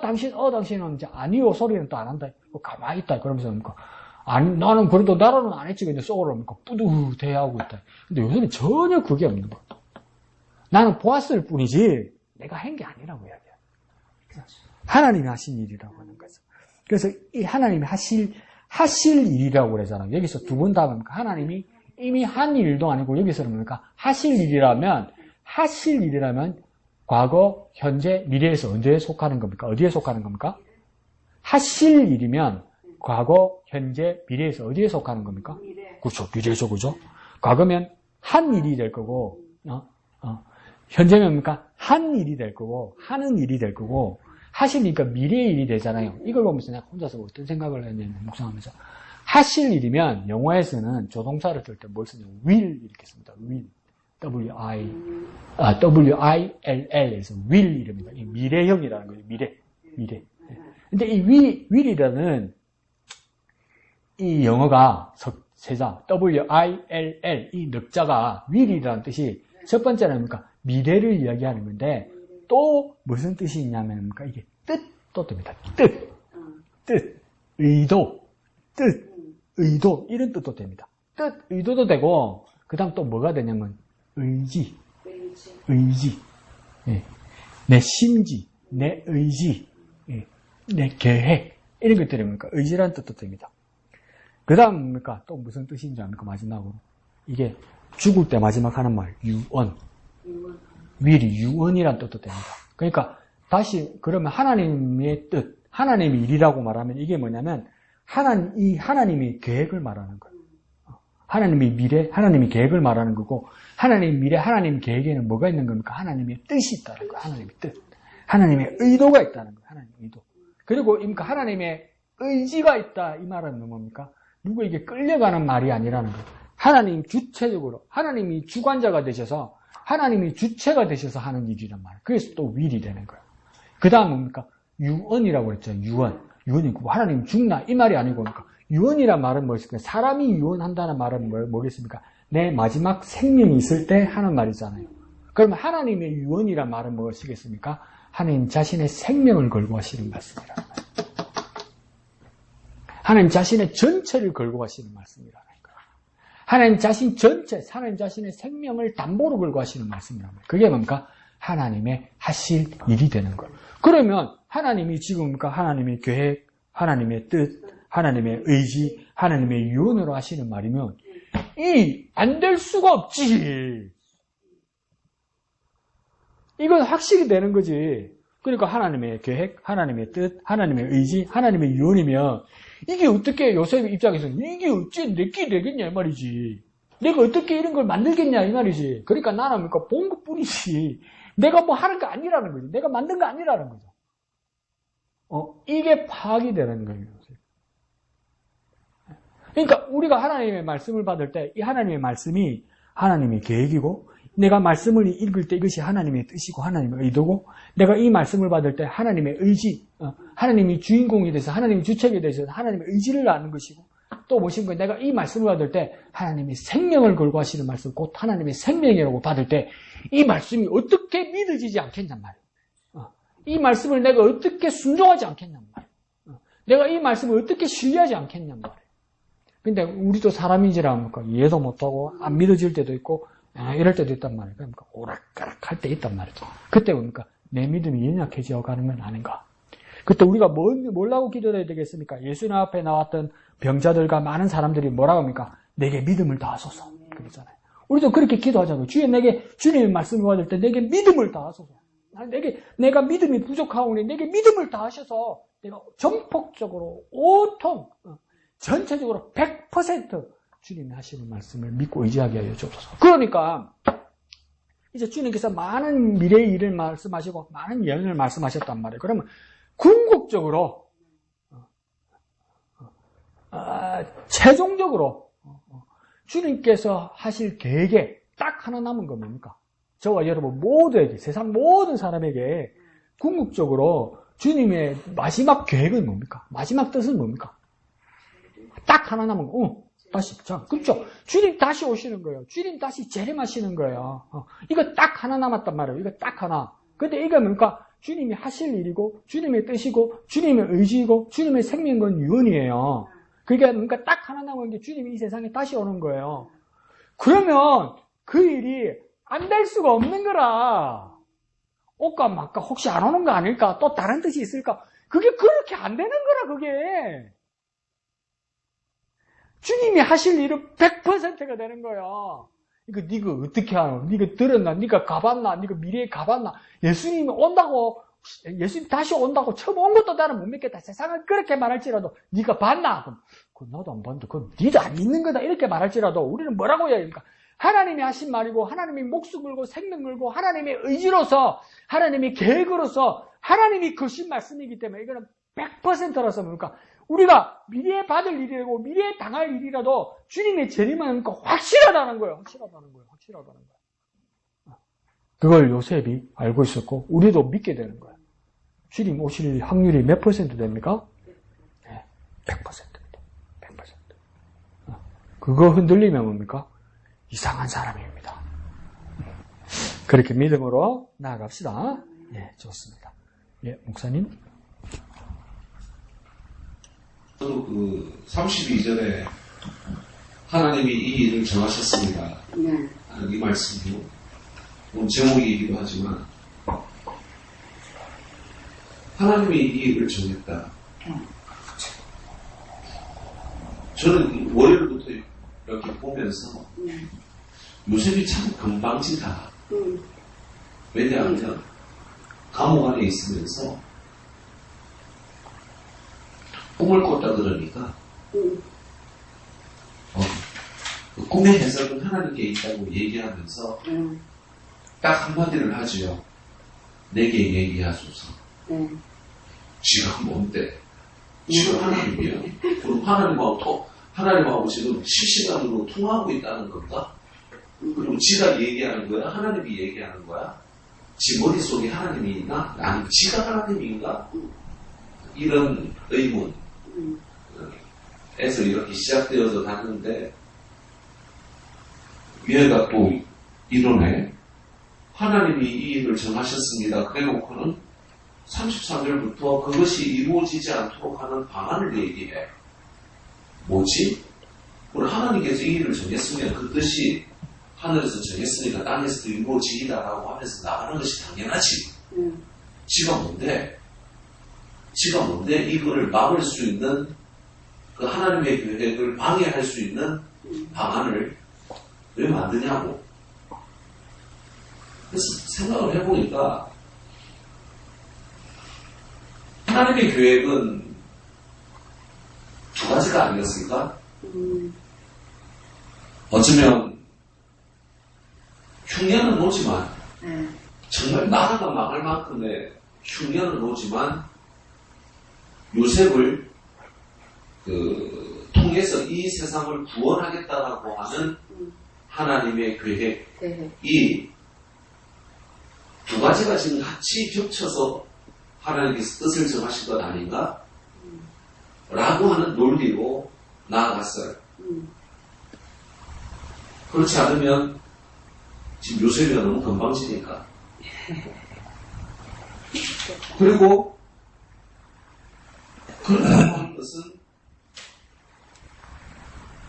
당신은 이제 아니요 소리는 또 안 한다. 가만히 있다. 그러면서 뭡니까? 아니, 나는 그래도 나라는 안 했지. 근데 속으로 뭡니까? 뿌듯해하고 있다. 근데 요새는 전혀 그게 없는 거야. 나는 보았을 뿐이지 내가 한 게 아니라고 이야기해요. 하나님이 하신 일이라고 하는 거죠. 그래서 이 하나님이 하실 일이라고 그러잖아요. 여기서 두 번 다 뭡니까? 하나님이 이미 한 일도 아니고 여기서는 뭡니까? 하실 일이라면 과거, 현재, 미래에서 언제에 속하는 겁니까? 어디에 속하는 겁니까? 하실 일이면 과거, 현재, 미래에서 어디에 속하는 겁니까? 그렇죠. 미래죠. 그죠? 과거면 한 일이 될 거고, 현재면 뭡니까? 한 일이 될 거고, 하는 일이 될 거고, 하시니까 미래의 일이 되잖아요. 이걸 보면서 내가 혼자서 어떤 생각을 했냐면, 묵상하면서. 하실 일이면, 영어에서는 조동사를 쓸 때 뭘 쓰냐면, will 이렇게 씁니다. will. W-I-L-L에서 will 이랍니다. 미래형이라는 거예요. 미래. 근데 이 will이라는 이 영어가 세자 W-I-L-L 이 넉자가 will이라는 뜻이 첫 번째는 뭡니까? 미래를 이야기하는 건데 또 무슨 뜻이 있냐면 뭡니까? 이게 뜻도 됩니다. 뜻, 의도 이런 뜻도 됩니다. 의도도 되고 그 다음 또 뭐가 되냐면 의지. 예. 내 심지, 내 의지, 예. 내 계획 이런 것들이 뭡니까? 의지라는 뜻도 됩니다. 그 다음 뭡니까? 또 무슨 뜻인지 압니까? 마지막으로 이게 죽을 때 마지막 하는 말 유언. will이 유언이라는 뜻도 됩니다. 그러니까 다시 그러면 하나님의 뜻, 하나님의 일이라고 말하면 이게 뭐냐면 이 하나님의 계획을 말하는 거예요. 하나님의 미래, 하나님의 계획을 말하는 거고 하나님의 미래, 하나님의 계획에는 뭐가 있는 겁니까? 하나님의 뜻이 있다는 거예요. 하나님의 뜻. 하나님의 의도가 있다는 거예요. 하나님의 의도. 그리고 하나님의 의지가 있다. 이 말은 뭡니까? 누구에게 끌려가는 말이 아니라는 거예요. 하나님 주체적으로, 하나님이 주관자가 되셔서 하나님이 주체가 되셔서 하는 일이란 말이에요. 그래서 또 윌이 되는 거예요. 그 다음 뭡니까? 유언이라고 그랬죠. 유언. 유언이 하나님 죽나? 이 말이 아니고 뭡니까? 유언이란 말은 뭐였을까요? 사람이 유언한다는 말은 뭐겠습니까? 내 마지막 생명이 있을 때 하는 말이잖아요. 그러면 하나님의 유언이란 말은 무엇이겠습니까? 하나님 자신의 생명을 걸고 하시는 말씀이라는 거예요. 하나님 자신의 전체를 걸고 하시는 말씀이라는 거예요. 하나님 자신 전체, 하나님 자신의 생명을 담보로 걸고 하시는 말씀이라는 거예요. 그게 뭡니까? 하나님의 하실 일이 되는 거예요. 그러면 하나님이 지금 하나님의 계획, 하나님의 뜻, 하나님의 의지, 하나님의 유언으로 하시는 말이면 안 될 수가 없지. 이건 확실히 되는 거지. 그러니까 하나님의 계획, 하나님의 뜻, 하나님의 의지, 하나님의 유언이면 이게 어떻게 요셉 입장에서는 이게 어찌 내게 되겠냐 이 말이지. 내가 어떻게 이런 걸 만들겠냐 이 말이지. 그러니까 나는 본 것뿐이지. 내가 뭐 하는 거 아니라는 거지. 내가 만든 거 아니라는 거죠. 이게 파악이 되는 거예요. 그러니까 우리가 하나님의 말씀을 받을 때 이 하나님의 말씀이 하나님의 계획이고 내가 말씀을 읽을 때 이것이 하나님의 뜻이고 하나님의 의도고 내가 이 말씀을 받을 때 하나님의 의지, 하나님이 주인공이 돼서 하나님이 주체가 돼서 하나님의 의지를 아는 것이고 또 무엇인가 내가 이 말씀을 받을 때 하나님이 생명을 걸고 하시는 말씀 곧 하나님의 생명이라고 받을 때 이 말씀이 어떻게 믿어지지 않겠냔 말이에요. 이 말씀을 내가 어떻게 순종하지 않겠냔 말이에요. 내가 이 말씀을 어떻게 신뢰하지 않겠냔 말이에요. 근데 우리도 사람인지라 이해도 못하고 안 믿어질 때도 있고 이럴 때도 있단 말이에요. 그러니까 오락가락 할 때 있단 말이죠. 그때 뭡니까? 내 믿음이 연약해져 가는 건 아닌가. 그때 우리가 뭐라고 기도해야 되겠습니까? 예수님 앞에 나왔던 병자들과 많은 사람들이 뭐라고 합니까? 내게 믿음을 다하소서. 그러잖아요. 우리도 그렇게 기도하자고요. 주님의 말씀을 받을 때 내게 믿음을 다하소서. 내가 믿음이 부족하오니 내게 믿음을 다하셔서 내가 전폭적으로 오통 전체적으로 100% 주님이 하시는 말씀을 믿고 의지하게 하여 주옵소서. 그러니까 이제 주님께서 많은 미래의 일을 말씀하시고 많은 예언을 말씀하셨단 말이에요. 그러면 궁극적으로 최종적으로 주님께서 하실 계획에 딱 하나 남은 건 뭡니까? 저와 여러분 모두에게 세상 모든 사람에게 궁극적으로 주님의 마지막 계획은 뭡니까? 마지막 뜻은 뭡니까? 딱 하나 남은 거. 그렇죠. 주님 다시 오시는 거예요. 주님 다시 재림하시는 거예요. 이거 딱 하나 남았단 말이에요. 이거 딱 하나. 근데 이거 뭡니까? 주님이 하실 일이고, 주님의 뜻이고, 주님의 의지이고, 주님의 생명은 유언이에요. 그게 뭔가 딱 하나 남은 게 주님이 이 세상에 다시 오는 거예요. 그러면 그 일이 안 될 수가 없는 거라. 올까 말까 혹시 안 오는 거 아닐까? 또 다른 뜻이 있을까? 그게 그렇게 안 되는 거라 그게. 주님이 하실 일은 100%가 되는 거야. 이거 네가 어떻게 하노? 네가 들었나? 네가 가봤나? 네가 미래에 가봤나? 예수님이 온다고, 예수님 다시 온다고 처음 온 것도 나는 못 믿겠다. 세상은 그렇게 말할지라도 네가 봤나? 그럼 나도 안 봤는데 그건 네도 안 믿는 거다. 이렇게 말할지라도 우리는 뭐라고 해야 됩니까? 하나님이 하신 말이고 하나님이 목숨 걸고 생명 걸고 하나님의 의지로서 하나님의 계획으로서 하나님이 거신 말씀이기 때문에 이거는 100%라서 뭡니까? 우리가 미래에 받을 일이라고 미래에 당할 일이라도 주님의 재림하는 거 확실하다는 거예요. 확실하다는 거예요. 그걸 요셉이 알고 있었고 우리도 믿게 되는 거예요. 주님 오실 확률이 몇 퍼센트 됩니까? 네, 100%입니다. 100%. 그거 흔들리면 뭡니까? 이상한 사람입니다. 그렇게 믿음으로 나아갑시다. 예, 좋습니다. 예, 목사님. 저도 32절에 하나님이 이 일을 정하셨습니다. 하는 이 말씀도 제목이기도 하지만 하나님이 이 일을 정했다. 저는 월요일부터 이렇게 보면서 요셉이 참 건방지다. 왜냐하면 감옥 안에 있으면서 꿈을 꿨다 그러니까 그 꿈의 해석은 하나님께 있다고 얘기하면서 딱 한마디를 하지요. 내게 얘기하소서. 지가 뭔데? 지가 하나님이야. 그럼 하나님하고 지금 실시간으로 통화하고 있다는 건가? 그리고 지가 얘기하는 거야? 하나님이 얘기하는 거야? 지 머릿속에 하나님이 있나? 아니, 지가 하나님인가? 이런 의문에서 이렇게 시작되어서 갔는데, 얘가 또 이러네. 하나님이 이 일을 정하셨습니다. 그래놓고는 33절부터 그것이 이루어지지 않도록 하는 방안을 얘기해. 뭐지? 우리 하나님께서 이 일을 정했으면 그 뜻이 하늘에서 정했으니까 땅에서도 이루어지리다라고 하면서 나가는 것이 당연하지. 지가 뭔데 이거를 막을 수 있는 그 하나님의 계획을 방해할 수 있는 방안을 왜 만드냐고. 그래서 생각을 해보니까 하나님의 계획은 두 가지가 아니었을까? 어쩌면 흉년은 오지만 정말 나라가 망할 만큼의 흉년은 오지만 요셉을 통해서 이 세상을 구원하겠다라고 하는 하나님의 계획이 두 가지가 지금 같이 겹쳐서 하나님께서 뜻을 정하신 것 아닌가? 라고 하는 논리로 나아갔어요. 그렇지 않으면 지금 요셉이가 너무 건방지니까. 그리고 그렇다고 하는 것은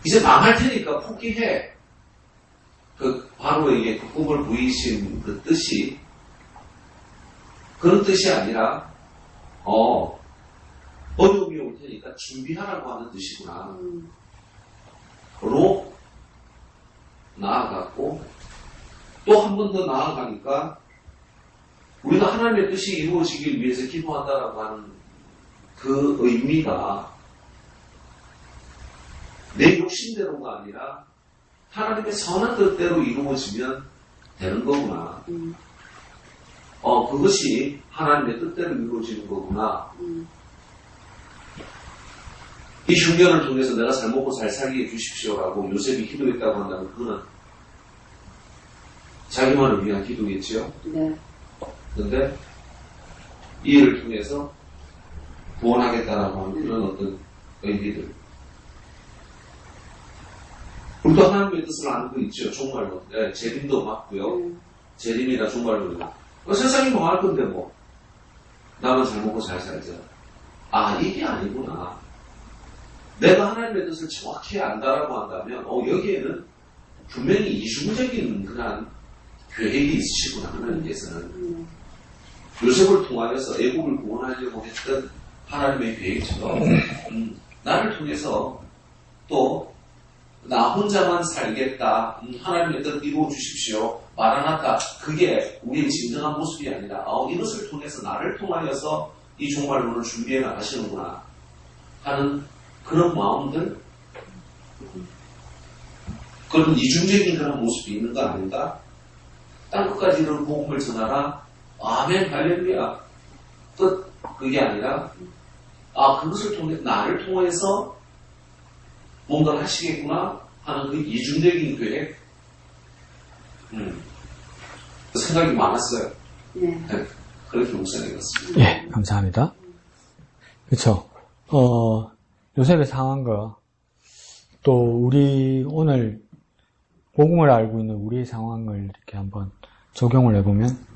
이제 망할 테니까 포기해. 그 바로에게 그 꿈을 보이신 그 뜻이 그런 뜻이 아니라 어려움이 올 테니까 준비하라고 하는 뜻이구나. 로 나아갔고 또 한 번 더 나아가니까 우리가 하나님의 뜻이 이루어지길 위해서 기도한다라고 하는 그 의미가 내 욕심대로가 아니라 하나님의 선한 뜻대로 이루어지면 되는 거구나. 그것이 하나님의 뜻대로 이루어지는 거구나. 이 흉년을 통해서 내가 잘 먹고 잘 살게 해주십시오라고 요셉이 기도했다고 한다면 그거는 자기만을 위한 기도겠지요. 그런데 이 일을 통해서 구원하겠다라고 하는 그런 어떤 의미들. 우리도 하나님의 뜻을 아는 거 있죠. 종말로. 재림도 맞고요. 재림이나 종말로. 세상이 망할 건데 뭐. 나만 잘 먹고 잘 살자. 이게 아니구나. 내가 하나님의 뜻을 정확히 안다라고 한다면 여기에는 분명히 이중적인 그런 계획이 있으시구나. 하나님께서는. 요셉을 통하여서 애국을 구원하려고 했던 하나님의 계획처럼 나를 통해서 또 나 혼자만 살겠다. 하나님의 뜻 이루어 주십시오. 마라나타. 그게 우리의 진정한 모습이 아니라 이것을 통해서 나를 통하여서 이 종말론을 준비해 나가시는구나 하는 그런 마음들, 그런 이중적인 그런 모습이 있는 거 아닌가? 땅끝까지 이런 복음을 전하라. 아멘, 할렐루야. 끝. 그게 아니라 그것을 통해 나를 통해서 뭔가 하시겠구나 하는 그 이중적인 계획. 생각이 많았어요. 네. 그렇게 묵상해봤습니다. 예, 감사합니다. 그렇죠. 요셉의 상황과 또 우리 오늘 복음을 알고 있는 우리의 상황을 이렇게 한번 적용을 해보면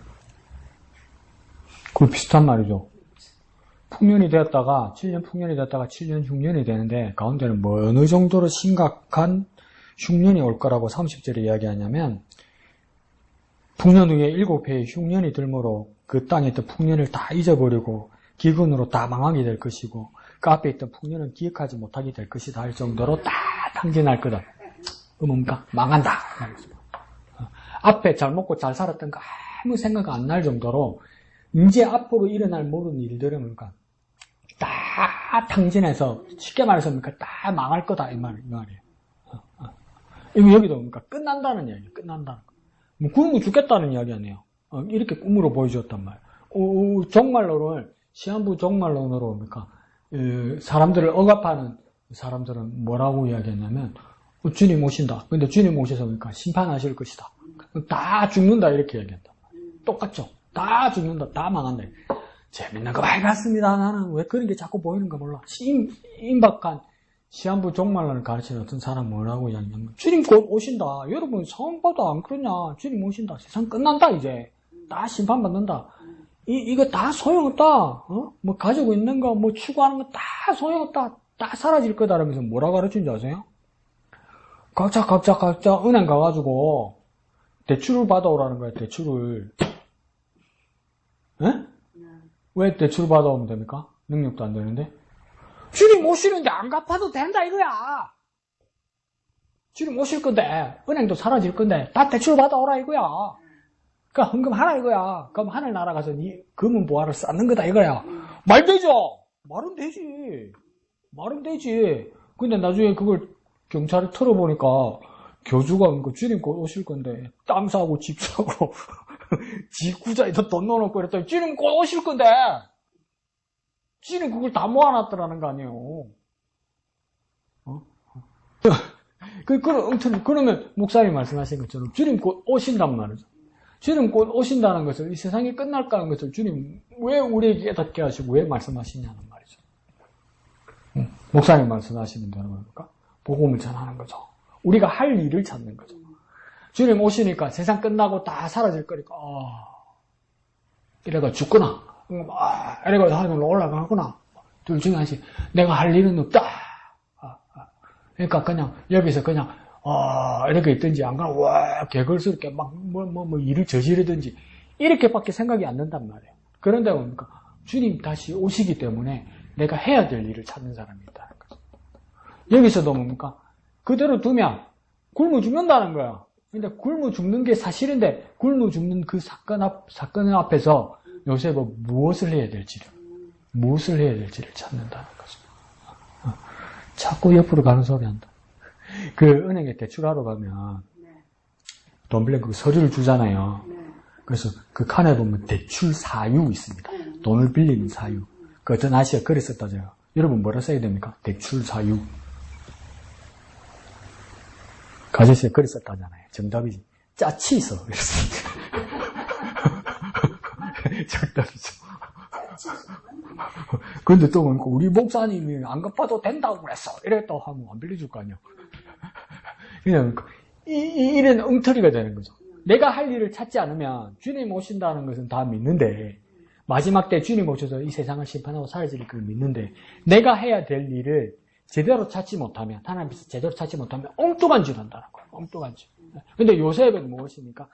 그 비슷한 말이죠. 풍년이 되었다가 7년 풍년이 되었다가 7년 흉년이 되는데 가운데는 뭐 어느 정도로 심각한 흉년이 올 거라고 30절에 이야기하냐면 풍년 후에 7회의 흉년이 들므로 그 땅에 있던 풍년을 다 잊어버리고 기근으로 다 망하게 될 것이고 그 앞에 있던 풍년은 기억하지 못하게 될 것이다 할 정도로 다 탕진할 거다. 뭔가 망한다. 앞에 잘 먹고 잘 살았던 거 아무 생각 안 날 정도로 이제 앞으로 일어날 모든 일들은 뭡니까? 다 탕진해서, 쉽게 말해서 뭡니까? 다 망할 거다, 이 말이에요. 이거 여기도 뭡니까? 끝난다는 이야기예요. 끝난다는 거. 뭐 굶어 죽겠다는 이야기 아니에요. 이렇게 꿈으로 보여주었단 말이에요. 종말론을, 시한부 종말론으로 뭡니까? 사람들을 억압하는 사람들은 뭐라고 이야기했냐면, 주님 오신다. 근데 주님 오셔서 뭡니까? 심판하실 것이다. 다 죽는다, 이렇게 이야기한다. 똑같죠? 다 죽는다, 다 망한다. 재밌는 거 많이 봤습니다. 나는 왜 그런 게 자꾸 보이는가 몰라. 임박한 시한부 종말론을 가르치는 어떤 사람 뭐라고 이야기하냐면, 주님 곧 오신다. 여러분 성봐도 안 그러냐. 주님 오신다. 세상 끝난다, 이제. 다 심판받는다. 이거 다 소용없다. 뭐 가지고 있는 거, 뭐 추구하는 거 다 소용없다. 다 사라질 거다. 라면서 뭐라 가르치는지 아세요? 각자 은행 가가지고 대출을 받아오라는 거예요. 대출을. 에? 왜 대출을 받아오면 됩니까? 능력도 안 되는데. 주님 오시는데 안 갚아도 된다 이거야. 주님 오실 건데 은행도 사라질 건데 다 대출 받아오라 이거야. 그러니까 헌금하라 이거야. 그럼 하늘나라 가서 네 금은 보화를 쌓는 거다 이거야. 말 되죠? 말은 되지. 근데 나중에 그걸 경찰에 털어보니까 교주가 주님 곧 오실 건데 땅 사고 집 사고 지구자에다 돈 넣어놓고 그랬더니 주님 곧 오실 건데 주님 그걸 다 모아놨더라는 거 아니에요. 그러면 목사님 말씀하신 것처럼 주님 곧 오신단 말이죠. 주님 곧 오신다는 것을, 이 세상이 끝날까는 것을 주님 왜 우리에게 깨닫게 하시고 왜 말씀하시냐는 말이죠. 목사님 말씀하시는 대로 뭡니까? 복음을 전하는 거죠. 우리가 할 일을 찾는 거죠. 주님 오시니까 세상 끝나고 다 사라질 거니까, 이래가 죽거나, 이래가 하늘로 올라가거나, 둘 중에 하나씩, 내가 할 일은 없다. 그러니까 그냥, 여기서 그냥, 이렇게 있든지, 안 그러면, 개걸스럽게 막, 일을 저지르든지, 이렇게밖에 생각이 안 든단 말이에요. 그런데 뭡니까? 주님 다시 오시기 때문에 내가 해야 될 일을 찾는 사람이 있다는 거죠. 여기서도 뭡니까? 그대로 두면 굶어 죽는다는 거야. 근데 굶어 죽는 게 사실인데 굶어 죽는 그 사건 앞에서 요셉은 무엇을 해야 될지를 찾는다는 거죠. 자꾸 옆으로 가는 소리 한다. 그 은행에 대출하러 가면 돈 빌려 그 서류를 주잖아요. 그래서 그 칸에 보면 대출 사유 있습니다. 돈을 빌리는 사유. 그 어떤 아저씨가 글을 썼다죠. 여러분 뭐라 써야 됩니까? 대출 사유. 그 아저씨가 글을 썼다잖아요. 정답이지. 짜치 있어. 정답이죠. 근데 또 뭡니까? 우리 목사님이 안 갚아도 된다고 그랬어. 이랬다고 하면 안 빌려줄 거 아니야. 그냥 이런 엉터리가 되는 거죠. 내가 할 일을 찾지 않으면 주님 오신다는 것은 다 믿는데 마지막 때 주님 오셔서 이 세상을 심판하고 사라질 걸 믿는데 내가 해야 될 일을 제대로 찾지 못하면 하나님 앞에서 제대로 찾지 못하면 엉뚱한 짓 한다는 거예요. 엉뚱한 짓. 근데 요셉은 무엇입니까?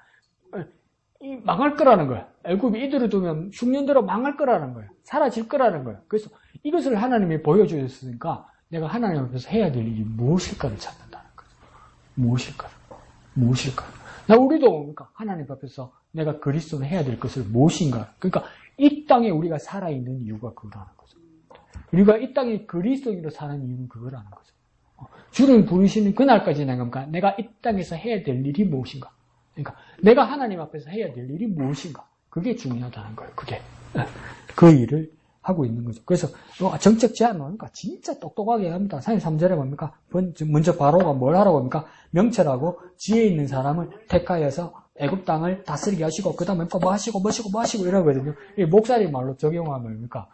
망할 거라는 거예요. 애굽이 이들을 두면 흉년대로 망할 거라는 거예요. 사라질 거라는 거예요. 그래서 이것을 하나님이 보여주셨으니까 내가 하나님 앞에서 해야 될 일이 무엇일까를 찾는다는 거죠. 무엇일까? 우리도 뭡니까? 하나님 앞에서 내가 그리스도는 해야 될 것을 무엇인가? 그러니까 이 땅에 우리가 살아있는 이유가 그거라는 거죠. 우리가 이 땅에 그리스도인으로 사는 이유는 그거라는 거죠. 주님 부르시는 그날까지 내가 이 땅에서 해야 될 일이 무엇인가? 그러니까 내가 하나님 앞에서 해야 될 일이 무엇인가? 그게 중요하다는 거예요. 그게 그 일을 하고 있는 거죠. 그래서 정책 제안 뭡니까? 진짜 똑똑하게 합니다. 33절에 뭡니까? 먼저 바로가 뭘 하라고 합니까? 명철하고 지혜 있는 사람을 택하여서 애굽 땅을 다스리게 하시고 그 다음에 뭐 하시고 이러거든요. 이 목사님 말로 적용하면 뭡니까?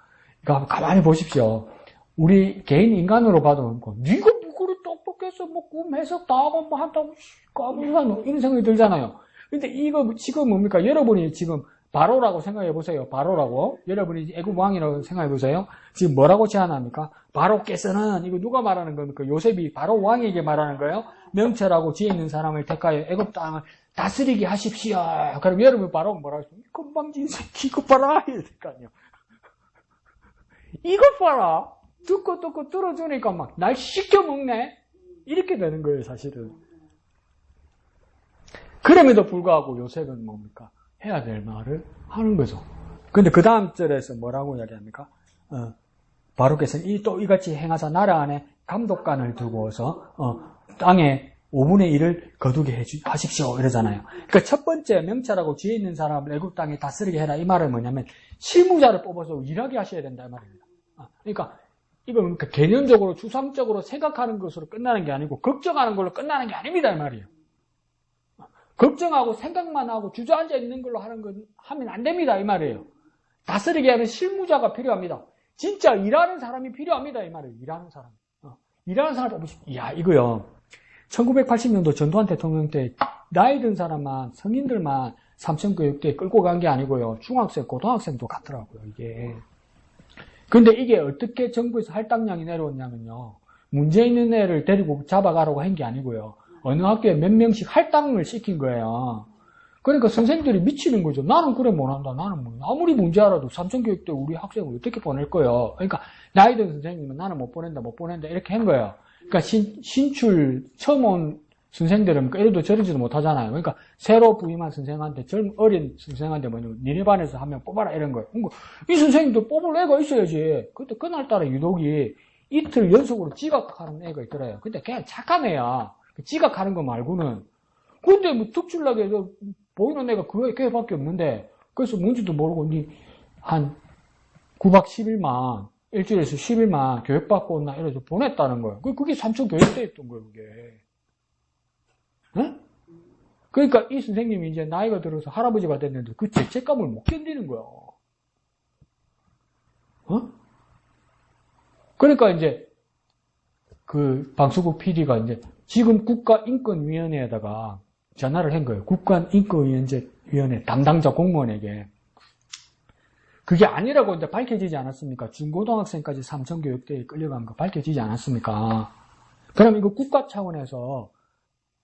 그러니까 가만히 보십시오. 우리 개인 인간으로 봐도 뭡니까? 네가 뭐 그래 똑똑해서 뭐 꿈 해석 다 하고 뭐 한다고 까불잖아. 이런 생각이 들잖아요. 근데 이거 지금 뭡니까? 여러분이 지금 바로라고 생각해 보세요. 바로라고. 여러분이 애굽 왕이라고 생각해 보세요. 지금 뭐라고 제안합니까? 바로께서는 이거 누가 말하는 겁니까? 요셉이 바로 왕에게 말하는 거예요. 명철하고 지혜 있는 사람을 택하여 애굽 땅을 다스리게 하십시오. 그럼 여러분 바로 뭐라고 했어요? 건방진 새끼 이거 봐라. 이럴 거 아니에요. 이거 봐라. 듣고 들어주니까 막 날 시켜먹네. 이렇게 되는 거예요, 사실은. 그럼에도 불구하고 요셉은 뭡니까? 해야 될 말을 하는 거죠. 근데 그 다음 절에서 뭐라고 이야기합니까? 바로께서는 이같이 행하사 나라 안에 감독관을 두고서 땅에 5분의 1을 거두게 하십시오 이러잖아요. 그러니까 첫 번째 명찰하고 뒤에 있는 사람을 애굽 땅에 다스리게 해라 이 말은 뭐냐면 실무자를 뽑아서 일하게 하셔야 된다 이 말입니다. 그러니까 이건 개념적으로 추상적으로 생각하는 것으로 끝나는 게 아니고 걱정하는 걸로 끝나는 게 아닙니다 이 말이에요. 걱정하고 생각만 하고 주저앉아 있는 걸로 하면 안 됩니다 이 말이에요. 다스리게 하는 실무자가 필요합니다. 진짜 일하는 사람이 필요합니다 이 말이에요. 일하는 사람. 일하는 사람을 뽑으시고 이야 이거요. 1980년도 전두환 대통령 때 나이 든 사람만 성인들만 삼천교육대에 끌고 간 게 아니고요. 중학생, 고등학생도 같더라고요 이게. 근데 이게 어떻게 정부에서 할당량이 내려왔냐면요. 문제 있는 애를 데리고 잡아가라고 한 게 아니고요. 어느 학교에 몇 명씩 할당을 시킨 거예요. 그러니까 선생님들이 미치는 거죠. 나는 그래 못한다. 나는 뭐 아무리 문제 알아도 삼천교육대 우리 학생을 어떻게 보낼 거예요. 그러니까 나이 든 선생님은 나는 못 보낸다 이렇게 한 거예요. 그러니까 신출 처음 온 선생들은 이래도 저러지도 못하잖아요. 그러니까 새로 부임한 선생한테 어린 선생한테 니네 반에서 한 명 뽑아라 이런 거예요. 그러니까 이 선생님도 뽑을 애가 있어야지. 그때 그날따라 유독이 이틀 연속으로 지각하는 애가 있더래요. 근데 걔 착한 애야. 지각하는 거 말고는. 근데 뭐 특출나게 보이는 애가 걔밖에 없는데 그래서 뭔지도 모르고 한 9박 10일만 일주일에서 10일만 교육받고 온나 이래서 보냈다는 거예요. 그게 삼천교육대였던 거예요, 그게. 네? 그러니까 이 선생님이 이제 나이가 들어서 할아버지가 됐는데 그 죄책감을 못 견디는 거예요. 그러니까 이제 그 방수국 PD가 이제 지금 국가인권위원회에다가 전화를 한 거예요. 국가인권위원회 담당자 공무원에게. 그게 아니라고 이제 밝혀지지 않았습니까? 중고등학생까지 삼천교육대에 끌려간 거 밝혀지지 않았습니까? 그럼 이거 국가 차원에서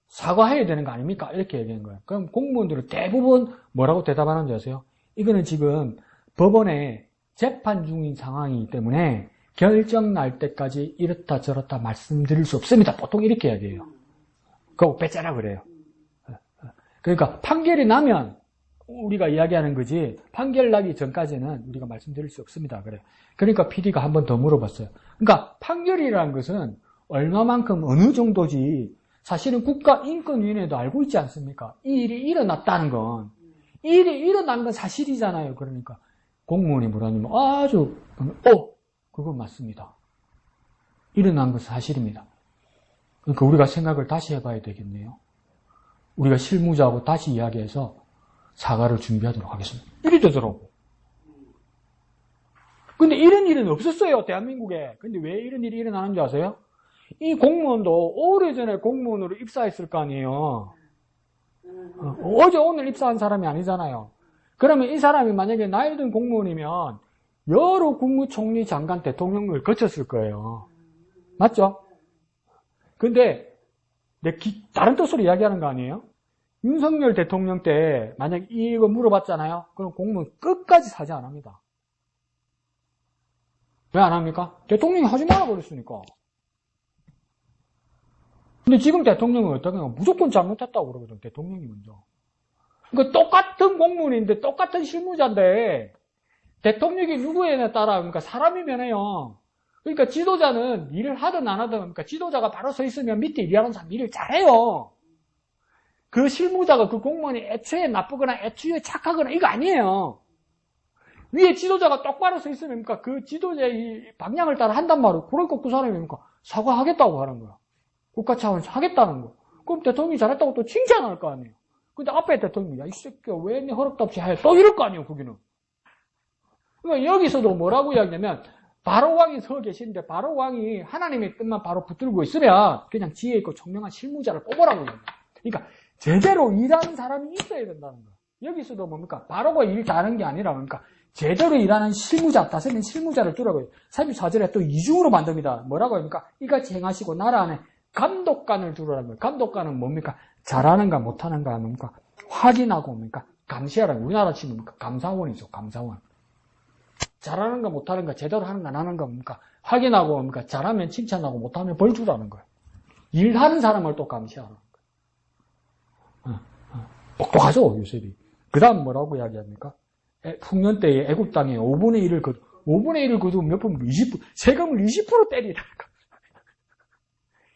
사과해야 되는 거 아닙니까? 이렇게 얘기한 거예요. 그럼 공무원들은 대부분 뭐라고 대답하는지 아세요? 이거는 지금 법원에 재판 중인 상황이기 때문에 결정 날 때까지 이렇다 저렇다 말씀드릴 수 없습니다. 보통 이렇게 이야기해요. 그거 빼짜라 그래요. 그러니까 판결이 나면 우리가 이야기하는 거지 판결 나기 전까지는 우리가 말씀드릴 수 없습니다. 그래. 그러니까 PD가 한 번 더 물어봤어요. 그러니까 판결이라는 것은 얼마만큼 어느 정도지 사실은 국가인권위원회도 알고 있지 않습니까? 이 일이 일어났다는 건 이 일이 일어난 건 사실이잖아요. 그러니까 공무원이 뭐라냐면 아주 그건 맞습니다. 일어난 것은 사실입니다. 그러니까 우리가 생각을 다시 해봐야 되겠네요. 우리가 실무자하고 다시 이야기해서 사과를 준비하도록 하겠습니다. 이리 되더라고. 근데 이런 일은 없었어요, 대한민국에. 근데 왜 이런 일이 일어나는 줄 아세요? 이 공무원도 오래전에 공무원으로 입사했을 거 아니에요. 어제 오늘 입사한 사람이 아니잖아요. 그러면 이 사람이 만약에 나이 든 공무원이면 여러 국무총리 장관 대통령을 거쳤을 거예요. 맞죠? 근데 다른 뜻으로 이야기하는 거 아니에요? 윤석열 대통령 때 만약 이거 물어봤잖아요. 그럼 공무원 끝까지 사죄 안 합니다. 왜 안 합니까? 대통령이 하지 말아 버렸으니까. 근데 지금 대통령은 어떻게 해요? 무조건 잘못했다고 그러거든, 대통령이 먼저. 그러니까 똑같은 공무원인데 똑같은 실무자인데 대통령이 누구에나 따라 그러니까 사람이면 해요. 그러니까 지도자는 일을 하든 안 하든 그러니까 지도자가 바로 서 있으면 밑에 일하는 사람 일을 잘해요. 그 실무자가 그 공무원이 애초에 나쁘거나 애초에 착하거나 이거 아니에요. 위에 지도자가 똑바로 서 있으면 그러니까 그 지도자의 방향을 따라 한단 말이에요. 그러니까 그 사람이 그러니까 사과하겠다고 하는 거야. 국가 차원에서 하겠다는 거. 그럼 대통령이 잘했다고 또 칭찬할 거 아니에요. 근데 앞에 대통령이 야, 이 새끼야 왜 네 허락도 없이 해? 또 이럴 거 아니에요, 거기는. 그러니까 여기서도 뭐라고 이야기하냐면 바로 왕이 서 계시는데 바로 왕이 하나님의 뜻만 바로 붙들고 있으면 그냥 지혜 있고 청명한 실무자를 뽑으라고 이야기해요. 그러니까 제대로 일하는 사람이 있어야 된다는 거예요. 여기서도 뭡니까? 바로가 일 잘하는 게 아니라 그러니까 제대로 일하는 실무자, 다스리는 실무자를 두라고요. 34절에 또 이중으로 만듭니다. 뭐라고 합니까? 이같이 행하시고 나라 안에 감독관을 두라는 거예요. 감독관은 뭡니까? 잘하는가 못하는가 뭡니까? 확인하고 뭡니까? 감시하라는 우리나라 치면 뭡니까? 감사원이죠. 감사원. 잘하는가 못하는가 제대로 하는가 안 하는가 뭡니까? 확인하고 뭡니까? 잘하면 칭찬하고 못하면 벌 주라는 거예요. 일하는 사람을 또 감시하라는 거예요. 똑똑하죠, 요셉이. 그 다음 뭐라고 이야기합니까? 풍년 때에 애굽 땅에 5분의 1을 거두. 5분의 1을 거두면 몇 분? 20%. 세금을 20% 때리라니까.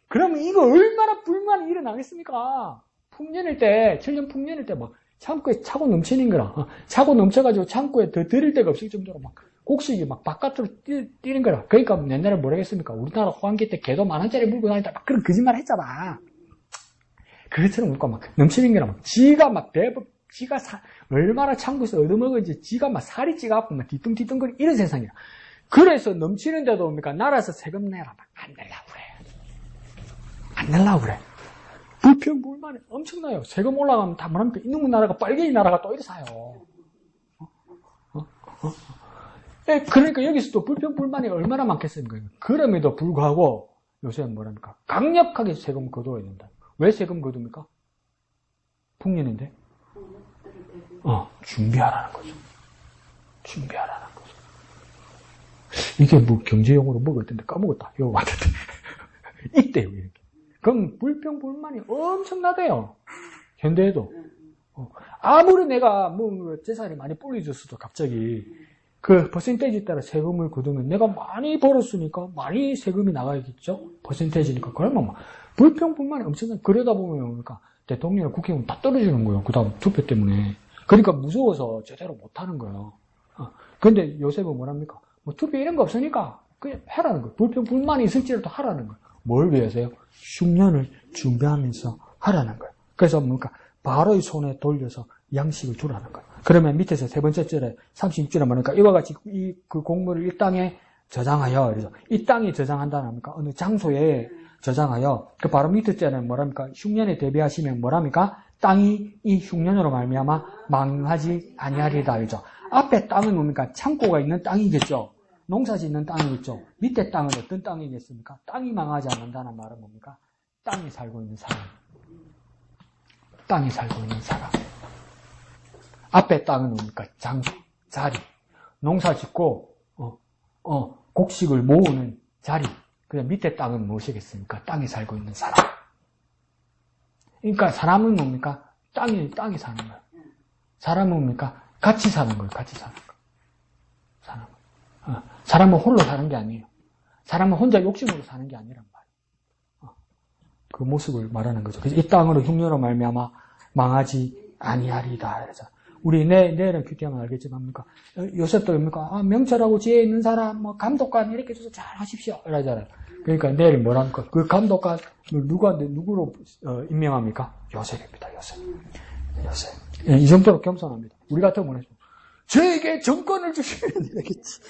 그러면 이거 얼마나 불만이 일어나겠습니까? 풍년일 때, 7년 풍년일 때 막 창고에 차고 넘치는 거라. 차고 넘쳐가지고 창고에 더 들일 데가 없을 정도로 막 곡식이 막 바깥으로 뛰는 거라. 그러니까 옛날에 뭐라 했습니까? 우리나라 호황기 때 개도 10,000원짜리 물고 다니다 막 그런 거짓말 했잖아. 그것처럼 물고 막 넘치는 거라. 막 지가 막 지가 얼마나 창고에서 얻어먹은지 지가 막 살이 찌가고 막 뒤뚱뒤뚱거리 이런 세상이야. 그래서 넘치는데도 뭡니까? 나라에서 세금 내라. 막 안 내려고 그래. 안 내려고 그래. 불평불만이 엄청나요. 세금 올라가면 다 뭐랍니까? 이놈의 나라가 빨갱이 나라가 또 이래 사요. 그러니까 여기서도 불평불만이 얼마나 많겠습니까? 그럼에도 불구하고 요새는 뭐랍니까? 강력하게 세금 거둬야 된다. 왜 세금 거둡니까? 풍년인데? 준비하라는 거죠. 준비하라는 거죠. 이게 뭐 경제용어로 뭐가 있던데 까먹었다. 이거 왔는데. 있대요, 이렇게. 그럼 불평불만이 엄청나대요. 현대에도. 아무리 내가 뭐 재산이 많이 불려졌어도 갑자기 그 퍼센테이지 따라 세금을 거두면 내가 많이 벌었으니까 많이 세금이 나가야겠죠? 퍼센테이지니까. 그러면 막 불평불만이 엄청나. 그러다 보면 그러니까 대통령, 국회의원 다 떨어지는 거예요. 그 다음 투표 때문에. 그러니까 무서워서 제대로 못하는 거예요. 근데 요새는 뭐랍니까? 뭐 투표 이런 거 없으니까 그냥 하라는 거예요. 불평불만이 있을지라도 하라는 거예요. 뭘 위해서요? 흉년을 준비하면서 하라는 거예요. 그래서 뭔가 바로 이 손에 돌려서 양식을 주라는 거예요. 그러면 밑에서 세 번째 절에 36절에 뭐니까 이와 같이 그 곡물을 이 땅에 저장하여, 그래서 이 땅에 저장한다는 합니까? 어느 장소에 저장하여, 그 바로 밑에 절에는 뭐랍니까? 흉년에 대비하시면 뭐랍니까? 땅이 이 흉년으로 말미암아 망하지 아니하리다, 그죠? 앞에 땅은 뭡니까? 창고가 있는 땅이겠죠? 농사 짓는 땅이겠죠. 밑에 땅은 어떤 땅이겠습니까? 땅이 망하지 않는다는 말은 뭡니까? 땅에 살고 있는 사람. 땅에 살고 있는 사람. 앞에 땅은 뭡니까? 장소, 자리. 농사 짓고, 곡식을 모으는 자리. 그다음 밑에 땅은 무엇이겠습니까? 땅에 살고 있는 사람. 그러니까 사람은 뭡니까? 땅에 사는 거예요. 사람은 뭡니까? 같이 사는 거예요. 같이 사는 거. 사람은 홀로 사는 게 아니에요. 사람은 혼자 욕심으로 사는 게 아니란 말이에요. 그 모습을 말하는 거죠. 그래서 이 땅으로 흉년으로 말미암아 망하지 아니하리다. 그래서 우리 내일은 큐티하면 알겠지만 요새 또 뭡니까? 명철하고 지혜 있는 사람, 뭐 감독관 이렇게 해서 잘 하십시오. 이러잖아요. 그러니까 내일 뭐랍니까? 그 감독관 누구로 임명합니까? 요셉입니다. 요셉. 예, 이 정도로 겸손합니다. 우리 같으면 뭐랬죠? 저에게 정권을 주시면 되겠지.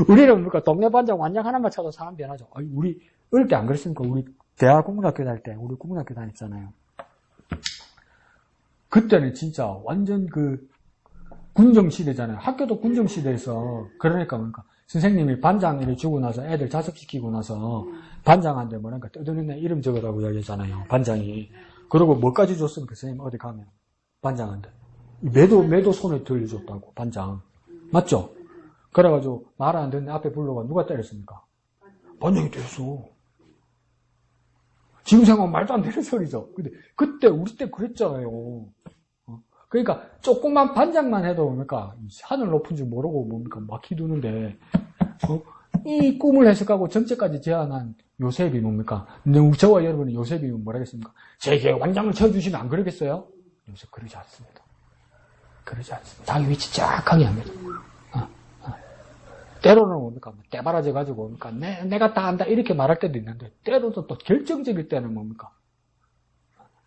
우리는 뭡니까? 동네 반장, 완장 하나만 찾아도 사람 변하죠. 우리 어릴 때 안 그랬습니까? 우리 대학 국문학교 다닐 때, 우리 국문학교 다녔잖아요. 그때는 진짜 완전 그 군정시대잖아요. 학교도 군정시대에서. 그러니까 선생님이 반장을 주고 나서 애들 자습시키고 나서 반장한테 뭐랄까 뜯어낸 애 이름 적으라고 이야기하잖아요. 반장이. 그리고 뭐까지 줬습니까? 선생님 어디 가면. 반장한테. 매도 손에 들려줬다고, 반장. 맞죠? 그래가지고 말 안 듣는 앞에 불러가 누가 때렸습니까? 반장이 때렸어. 지금 생각하면 말도 안 되는 소리죠. 근데 그때 우리 때 그랬잖아요. 그러니까 조금만 반장만 해도 뭡니까? 하늘 높은 줄 모르고 뭡니까? 막히 두는데 이 꿈을 해석하고 정체까지 제안한 요셉이 뭡니까? 근데 저와 여러분은 요셉이 뭐라겠습니까? 제게 완장을 쳐주시면 안 그러겠어요? 요셉 그러지 않습니다. 그러지 않습니다. 자기 위치 정확하게 합니다. 때로는 뭡니까? 떼바라져 가지고 뭡니까? 내가 다 안다 이렇게 말할 때도 있는데 때로도 또 결정적일 때는 뭡니까?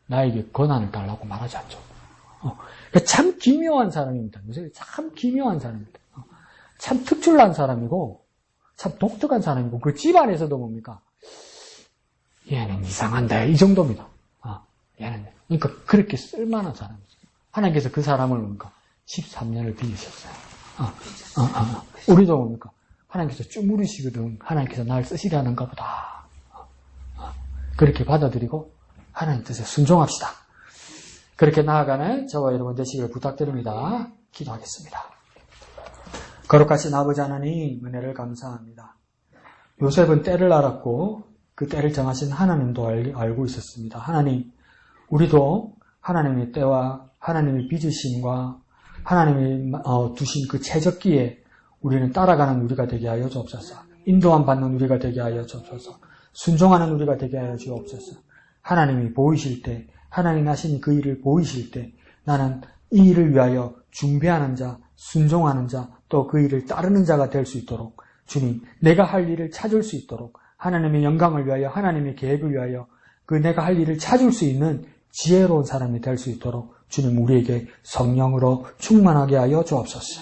나에게 권한을 달라고 말하지 않죠. 참 기묘한 사람입니다. 요새 참 기묘한 사람입니다. 참 특출난 사람이고 참 독특한 사람이고 그 집안에서도 뭡니까? 얘는 이상한다 이 정도입니다. 얘는 그러니까 그렇게 쓸만한 사람이죠. 하나님께서 그 사람을 뭡니까? 13년을 빌리셨어요. 우리도 뭡니까? 하나님께서 쭈무르시거든. 하나님께서 날 쓰시려는가 보다. 그렇게 받아들이고 하나님 뜻에 순종합시다. 그렇게 나아가는 저와 여러분 되시기를 부탁드립니다. 기도하겠습니다. 거룩하신 아버지 하나님 은혜를 감사합니다. 요셉은 때를 알았고 그 때를 정하신 하나님도 알고 있었습니다. 하나님, 우리도 하나님의 때와 하나님의 빚으심과 하나님이 두신 그 최적기에 우리는 따라가는 우리가 되게 하여 주옵소서. 인도함 받는 우리가 되게 하여 주옵소서. 순종하는 우리가 되게 하여 주옵소서. 하나님이 보이실 때, 하나님 하신 그 일을 보이실 때 나는 이 일을 위하여 준비하는 자, 순종하는 자, 또 그 일을 따르는 자가 될 수 있도록 주님, 내가 할 일을 찾을 수 있도록 하나님의 영광을 위하여, 하나님의 계획을 위하여 그 내가 할 일을 찾을 수 있는 지혜로운 사람이 될 수 있도록 주님 우리에게 성령으로 충만하게 하여 주옵소서.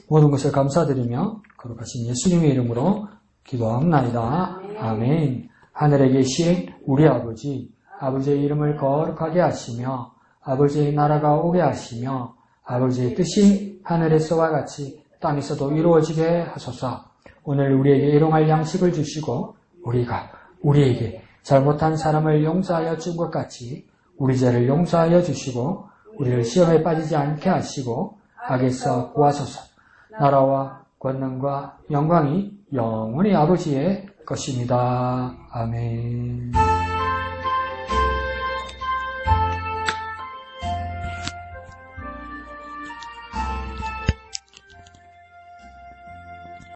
모든 것을 감사드리며 거룩하신 예수님의 이름으로 기도합나이다. 아멘. 하늘에 계신 우리 아버지, 아버지의 이름을 거룩하게 하시며 아버지의 나라가 오게 하시며 아버지의 뜻이 하늘에서와 같이 땅에서도 이루어지게 하소서. 오늘 우리에게 일용할 양식을 주시고 우리가 우리에게 잘못한 사람을 용서하여 준 것 같이 우리 죄를 용서하여 주시고 우리를 시험에 빠지지 않게 하시고 악에서 구하소서. 나라와 권능과 영광이 영원히 아버지의 것입니다. 아멘.